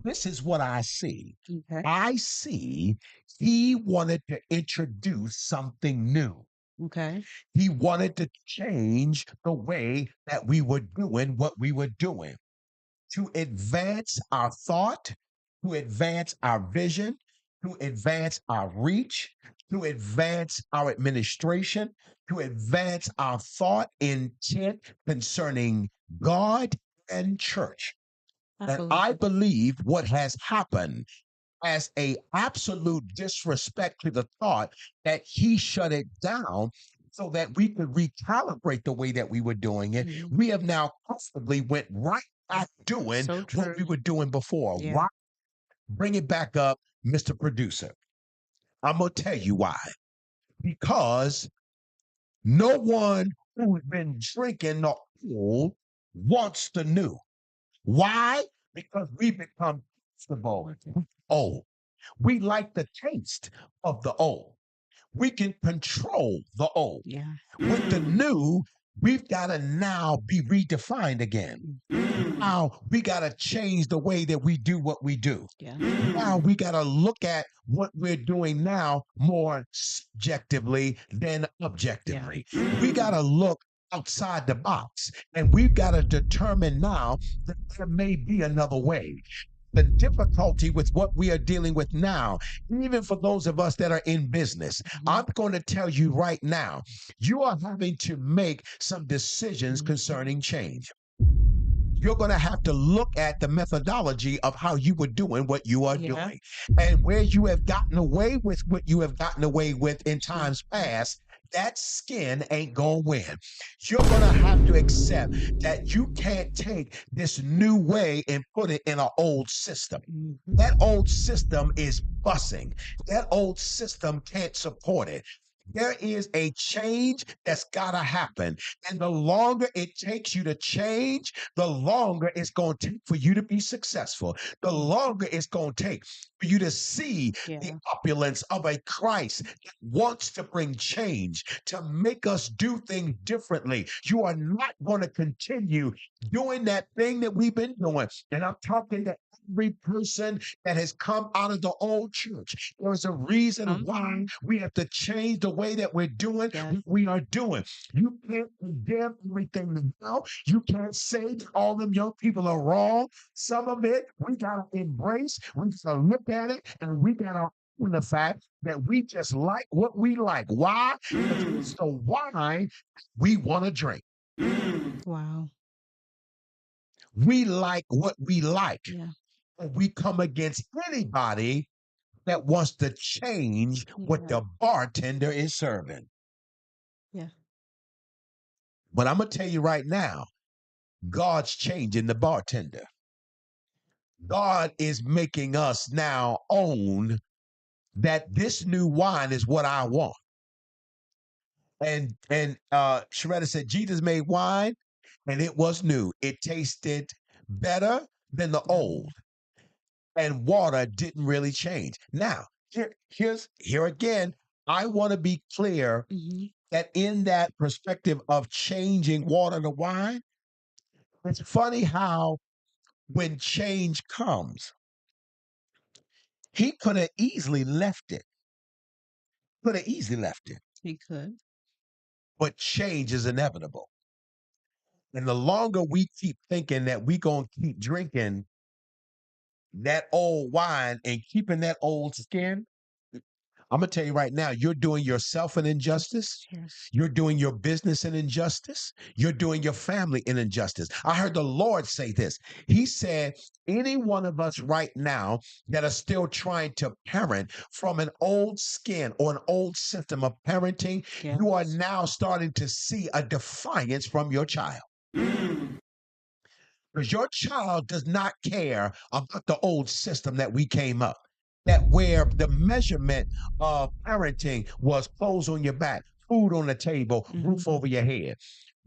This is what I see. Okay. I see he wanted to introduce something new. Okay. He wanted to change the way that we were doing what we were doing to advance our thought, to advance our vision, to advance our reach, to advance our administration, to advance our thought intent concerning God and church. I And believe I it. believe what has happened as a absolute disrespect to the thought that he shut it down so that we could recalibrate the way that we were doing it. Mhm. We have now comfortably went right back doing So what true. we were doing before. Yeah. Why? Bring it back up, Mr. Producer. I'm gonna tell you why. Because no one who's been drinking the old wants the new. Why? Because we become comfortable with old. We like the taste of the old. We can control the old. Yeah. With the new, we've got to now be redefined again. Now we got to change the way that we do what we do. Yeah. Now we got to look at what we're doing now more subjectively than Yeah. objectively. We got to look outside the box and we've got to determine now that there may be another way. The difficulty with what we are dealing with now, even for those of us that are in business, I'm Mhm. going to tell you right now, you are having to make some decisions Mhm. concerning change. You're going to have to look at the methodology of how you were doing what you are Yeah. doing and where you have gotten away with what you have gotten away with in Mhm. times past. That skin ain't going to win. You're going to have to accept that you can't take this new way and put it in an old system. Mhm. That old system is bussing. That old system can't support it. There is a change that's got to happen. And the longer it takes you to change, the longer it's going to take for you to be successful. The Mhm. longer it's going to take for you to see the Yeah. opulence of a Christ that wants to bring change, to make us do things differently. You are not going to continue doing that thing that we've been doing. And I'm talking to every person that has come out of the old church. There's a reason why we have to change the way that we're doing Yes. what we are doing. You can't condemn everything now. You can't say that all them young people are wrong. Some of it we gotta embrace. We gotta look at it, and we gotta own the fact that we just like what we like. Why? Because it's the wine we want to drink. Wow. We like what we like. Yeah. And we come against anybody that wants to change what Yeah. the bartender is serving. Yeah. But I'm gonna tell you right now, God's changing the bartender. God is making us now own that this new wine is what I want. And Sharetta said Jesus made wine and it was new. It tasted better than the old, and water didn't really change. Now, here again, I want to be clear Mhm. that in that perspective of changing water to wine, it's funny how when change comes, he could have easily left it. Could have easily left it. He could. But change is inevitable. And the longer we keep thinking that we gonna keep drinking that old wine and keeping that old skin, I'm gonna tell you right now, you're doing yourself an injustice. Yes. You're doing your business an injustice. You're doing your family an injustice. I heard the Lord say this. He said, any one of us right now that are still trying to parent from an old skin or an old system of parenting, you are Yes. now starting to see a defiance from your child. Because your child does not care about the old system that we came up, that where the measurement of parenting was clothes on your back, food on the table, roof Mhm. over your head.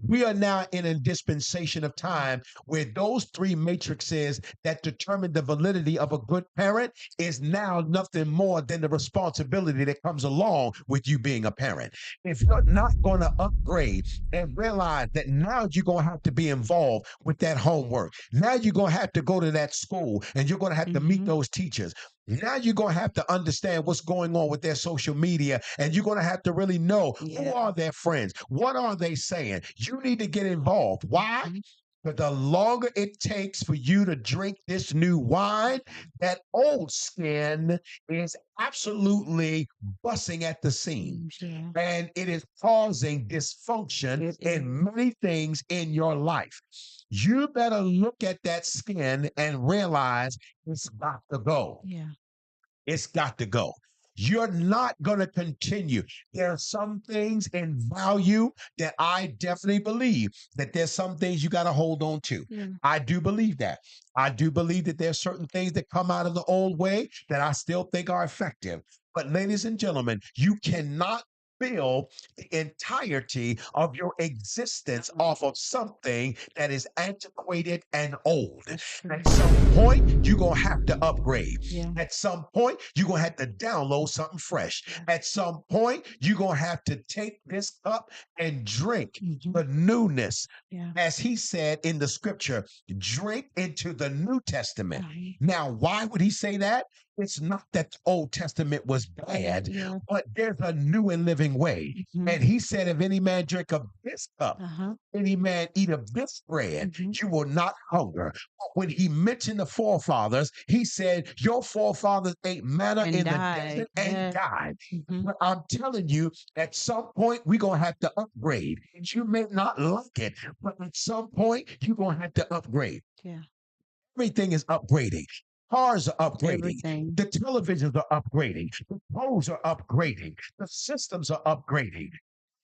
We are now in a dispensation of time where those three matrices that determine the validity of a good parent is now nothing more than the responsibility that comes along with you being a parent. If you're not going to upgrade and realize that now you're going to have to be involved with that homework, now you're going to have to go to that school and you're going to have to meet those teachers. Now you're going to have to understand what's going on with their social media, and you're going to have to really know who are their friends, what are they saying. You need to get involved. Why? But the longer it takes for you to drink this new wine, that old skin is absolutely busting at the seams. Yeah. And it is causing dysfunction It in many things in your life. You better look at that skin and realize it's got to go. Yeah. It's got to go. You're not going to continue. There are some things in value that I definitely believe that there's some things you got to hold on to. Yeah. I do believe that. I do believe that there's certain things that come out of the old way that I still think are effective. But ladies and gentlemen, you cannot build the entirety of your existence off of something that is antiquated and old. At some point, you're going to have to upgrade. Yeah. At some point, you're going to have to download something fresh. At some point, you're going to have to take this cup and drink the newness. Yeah. As he said in the scripture, drink into the New Testament. Now, why would he say that? It's not that the Old Testament was bad, but there's a new and living way. And he said, if any man drink of this cup, any man eat of this bread, you will not hunger. But when he mentioned the forefathers, he said, your forefathers ate manna And in the died. desert and died. Mhm. But I'm telling you, at some point, we're going to have to upgrade. You may not like it, but at some point, you're going to have to upgrade. Yeah. Everything is upgrading. Cars are upgrading. Everything. The televisions are upgrading. The clothes are upgrading. The systems are upgrading.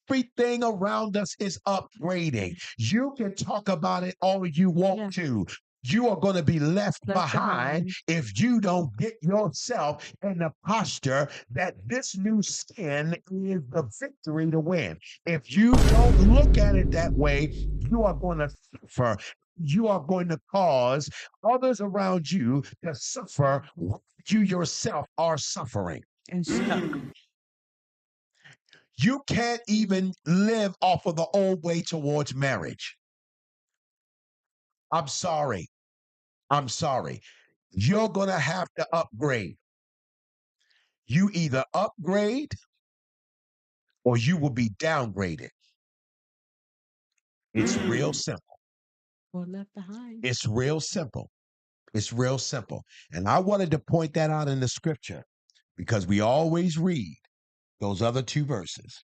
Everything around us is upgrading. You can talk about it all you want to. You are going to be left behind if you don't get yourself in the posture that this new skin is the victory to win. If you don't look at it that way, you are going to suffer. You are going to cause others around you to suffer. You yourself are suffering. And stuck. You can't even live off of the old way towards marriage. I'm sorry. I'm sorry. You're going to have to upgrade. You either upgrade or you will be downgraded. It's real simple. Or left behind. It's real simple. It's real simple. And I wanted to point that out in the scripture because we always read those other two verses.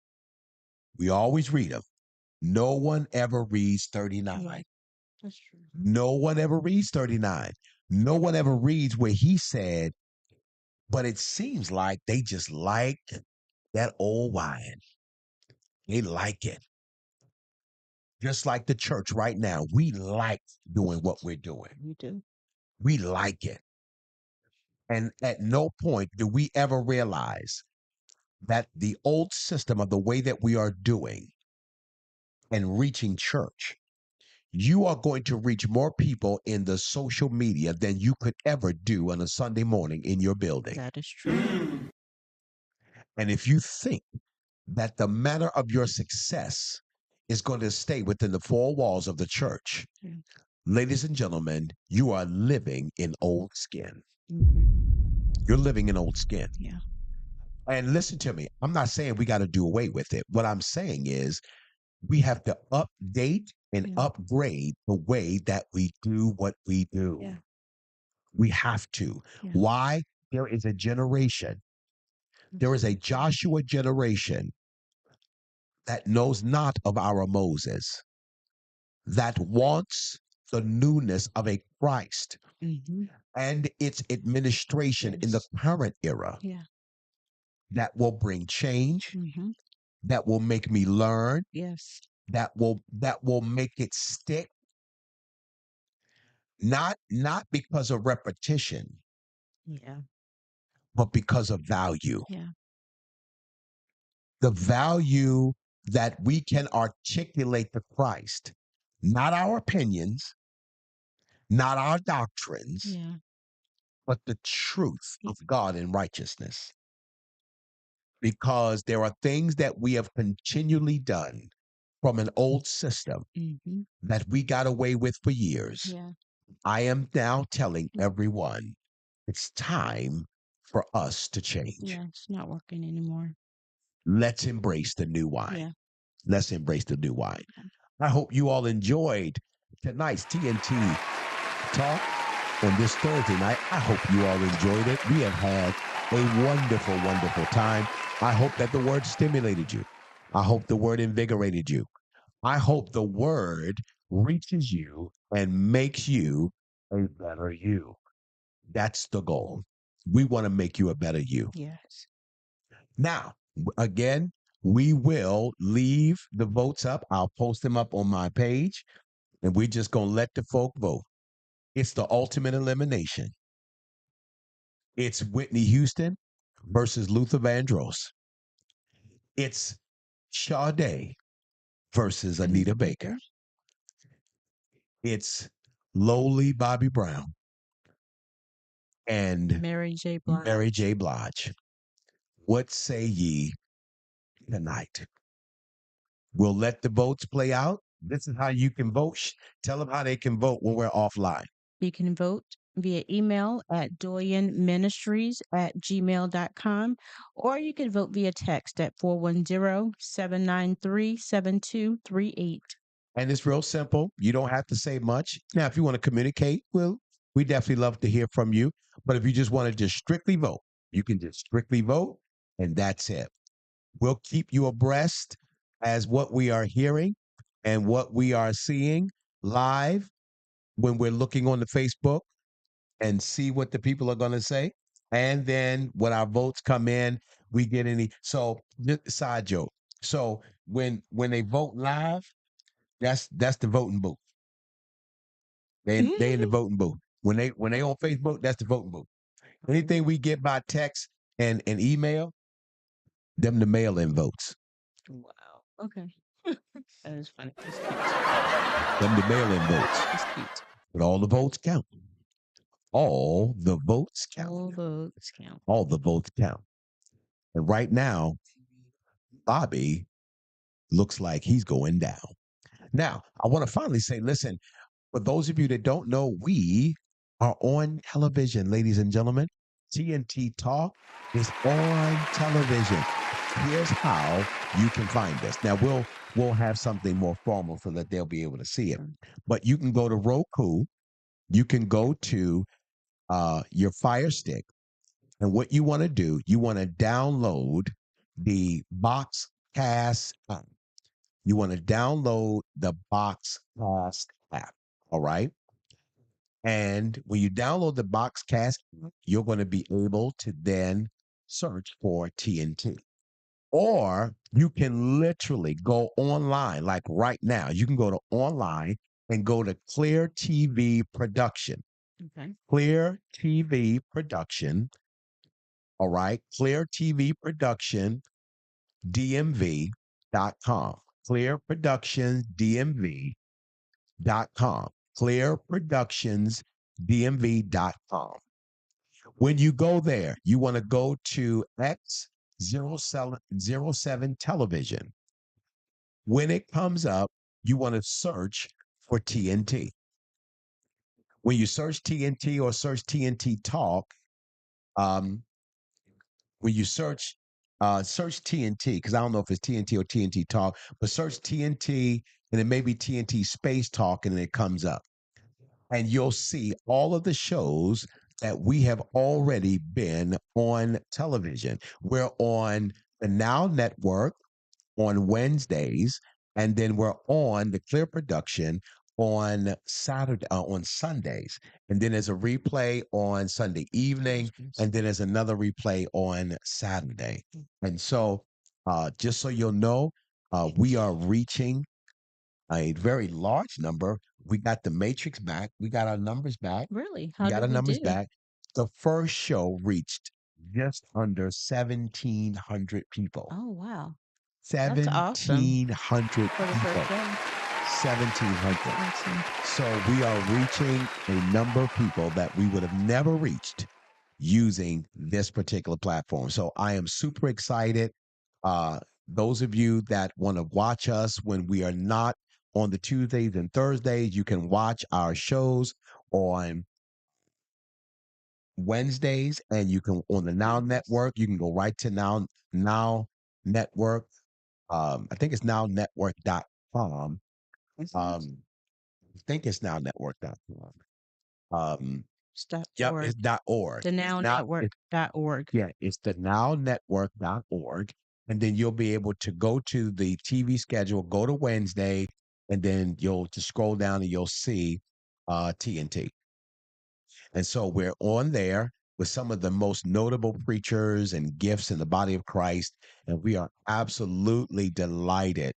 We always read them. No one ever reads 39. Right. That's true. No one ever reads 39. No one ever reads where he said, but it seems like they just like that old wine. They like it. Just like the church right now, we like doing what we're doing. We do. We like it. And at no point do we ever realize that the old system of the way that we are doing and reaching church, you are going to reach more people in the social media than you could ever do on a Sunday morning in your building. That is true. And if you think that the manner of your success is going to stay within the four walls of the church, ladies and gentlemen, you are living in old skin. You're living in old skin. Yeah. And listen to me, I'm not saying we got to do away with it. What I'm saying is we have to update and upgrade the way that we do what we do. Yeah. We have to. Yeah. Why? There is a generation. There is a Joshua generation that knows not of our Moses, that wants the newness of a Christ and its administration in the current era Yeah. that will bring change, that will make me learn, Yes. that will make it stick, not because of repetition, Yeah. but because of value. Yeah. The value that we can articulate the Christ, not our opinions, not our doctrines, Yeah. but the truth Y- of God and righteousness. Because there are things that we have continually done from an old system mhm. that we got away with for years. Yeah. I am now telling everyone it's time for us to change. Yeah. It's not working anymore. Let's embrace the new wine. Yeah. Let's embrace the new wine. Okay. I hope you all enjoyed tonight's TNT talk on this Thursday night. I hope you all enjoyed it. We have had a wonderful, wonderful time. I hope that the word stimulated you. I hope the word invigorated you. I hope the word reaches you and makes you a better you. That's the goal. We want to make you a better you. Yes. Now, again, we will leave the votes up. I'll post them up on my page, and we're just going to let the folk vote. It's the ultimate elimination. It's Whitney Houston versus Luther Vandross. It's Sade versus Anita Anita Baker. Baker. It's lowly Bobby Brown and Mary J. Blige. Mary J. Blige. What say ye tonight? We'll let the votes play out. This is how you can vote. Tell them how they can vote when we're offline. You can vote via email at doyenministries@gmail.com, or you can vote via text at 410-793-7238. And it's real simple. You don't have to say much. Now, if you want to communicate, well, we definitely love to hear from you. But if you just want to just strictly vote, you can just strictly vote, and that's it. We'll keep you abreast as what we are hearing and what we are seeing live when we're looking on the Facebook and see what the people are going to say. And then when our votes come in, we get any. So just side joke. So when they vote live, that's the voting booth. They in the voting booth. When they on Facebook, that's the voting booth. Anything we get by text and email, them the mail in votes. Wow. Okay. That is funny. That's cute. Them the mail in votes. That's cute. But all the votes count. All the votes count. All votes count. All the votes count. And right now, Bobby looks like he's going down. Now, I want to finally say, listen, for those of you that don't know, we are on television, ladies and gentlemen. TNT Talk is on television. Here's how you can find us. Now we'll have something more formal so that they'll be able to see it. But you can go to Roku. You can go to your Fire Stick, and what you want to do, you want to download the Boxcast app. You want to download the Boxcast app. All right. And when you download the Boxcast, you're going to be able to then search for TNT. Or you can literally go online, like right now. You can go to online and go to Clear TV Production. Okay. Clear TV Production. All right. Clear TV Production, DMV.com. Clear Productions, DMV.com. Clear Productions, DMV.com. When you go there, you want to go to X07 television. When it comes up, you want to search for TNT. When you search TNT or search TNT Talk, um, when you search TNT, because I don't know if it's TNT or TNT Talk, but search TNT and it may be TNT Space Talk, and it comes up. And you'll see all of the shows that we have already been on television. We're on the Now Network on Wednesdays, and then we're on the Clear Production on Sundays, and then there's a replay on Sunday evening, and then there's another replay on Saturday. And so, just so you'll know, we are reaching a very large number. We got the matrix back. We got our numbers back. Really? We How got did our we numbers do? back. The first show reached just under 1,700 people. Oh, wow. That's awesome 1,700 for the first people. day. 1,700. Awesome. So we are reaching a number of people that we would have never reached using this particular platform. So I am super excited. Uh, those of you that want to watch us when we are not on the Tuesdays and Thursdays, you can watch our shows on Wednesdays, and you can on the Now Yes. Network. You can go right to Now Network. I think it's nownetwork.com. Mhm. Um, I think it's nownetwork.com. Um, It's dot yep, org. it's .org. The It's Now not. Network dot org. Yeah, it's the nownetwork.org. And then you'll be able to go to the TV schedule, go to Wednesday, and then you'll just scroll down and you'll see TNT. And so we're on there with some of the most notable preachers and gifts in the body of Christ. And we are absolutely delighted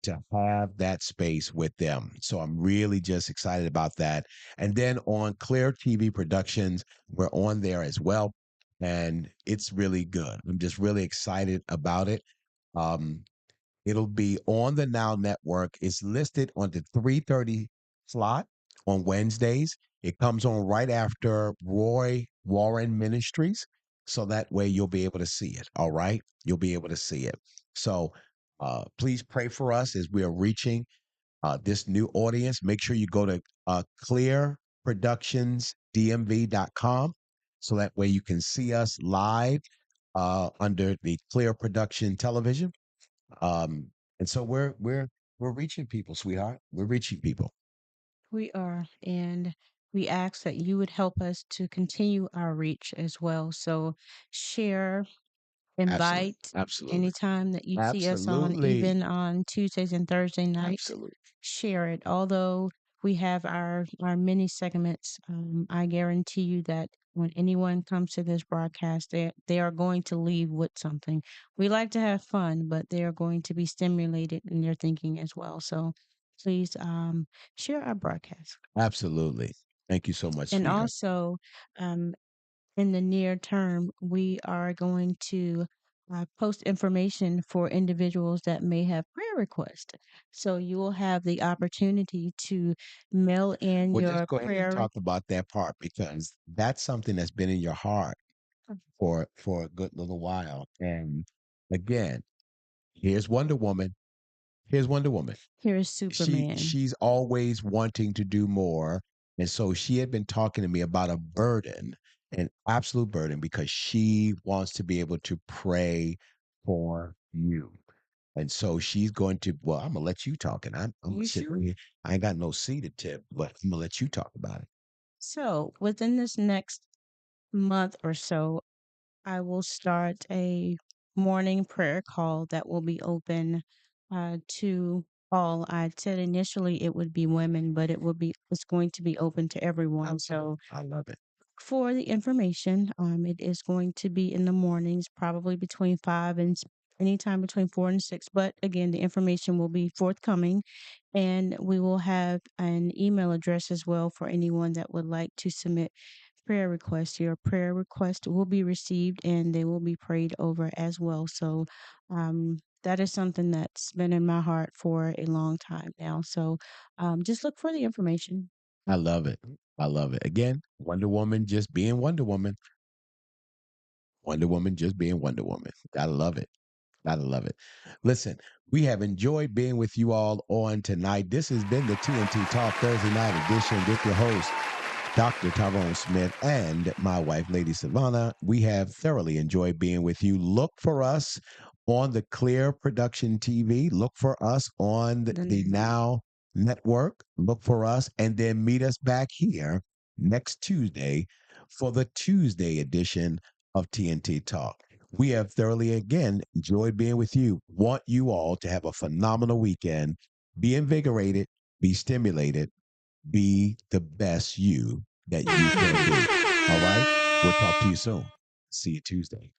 to have that space with them. So I'm really just excited about that. And then on Clear TV Productions, we're on there as well. And it's really good. I'm just really excited about it. Um, It'll be on the Now Network. It's listed on the 3:30 slot on Wednesdays. It comes on right after Roy Warren Ministries. So that way you'll be able to see it. All right. You'll be able to see it. So please pray for us as we are reaching this new audience. Make sure you go to clearproductionsdmv.com so that way you can see us live under the Clear Production Television. um, and so we're reaching people, sweetheart. We're reaching people. We are. And we ask that you would help us to continue our reach as well. So share, Absolutely, invite absolutely, anytime that you see us on, absolutely, even on Tuesdays and Thursday nights. absolutely. Share it. Although we have our mini segments, I guarantee you that when anyone comes to this broadcast, they are going to leave with something. We like to have fun, but they are going to be stimulated in their thinking as well. So please share our broadcast. Absolutely. Thank you so much, And sweetheart. also, um, in the near term, we are going to post information for individuals that may have prayer requests. So you will have the opportunity to mail in Well, just your go ahead and prayer. talk about that part because that's something that's been in your heart for a good little while. And again, here's Wonder Woman. Here's Wonder Woman. Here is Superman. She's always wanting to do more, and so she had been talking to me about a burden, an absolute burden, because she wants to be able to pray for you. And so she's going to, well, I'm gonna let you talk, and I'm gonna You sit sure? here. I ain't got no seat to tip, but I'm gonna let you talk about it. So within this next month or so, I will start a morning prayer call that will be open to all. I said initially it would be women, but it's going to be open to everyone. So I love it. for the information, it is going to be in the mornings, probably between five and anytime between 4 and 6. But again, the information will be forthcoming, and we will have an email address as well for anyone that would like to submit prayer requests. Your prayer request will be received and they will be prayed over as well. So, that is something that's been in my heart for a long time now. So, just look for the information. I love it. I love it. Again, Wonder Woman just being Wonder Woman. Wonder Woman just being Wonder Woman. I love it. Gotta love it. Listen, we have enjoyed being with you all on tonight. This has been the TNT Talk Thursday night edition with your host, Dr. Tyrone Smith, and my wife, Lady Savannah. We have thoroughly enjoyed being with you. Look for us on the Clear Production TV. Look for us on the Then Now Network. Look for us, and then meet us back here next Tuesday for the Tuesday edition of TNT Talk. We have thoroughly again enjoyed being with you. Want you all to have a phenomenal weekend. Be invigorated, be stimulated, be the best you that you can be. All right? We'll talk to you soon. See you Tuesday.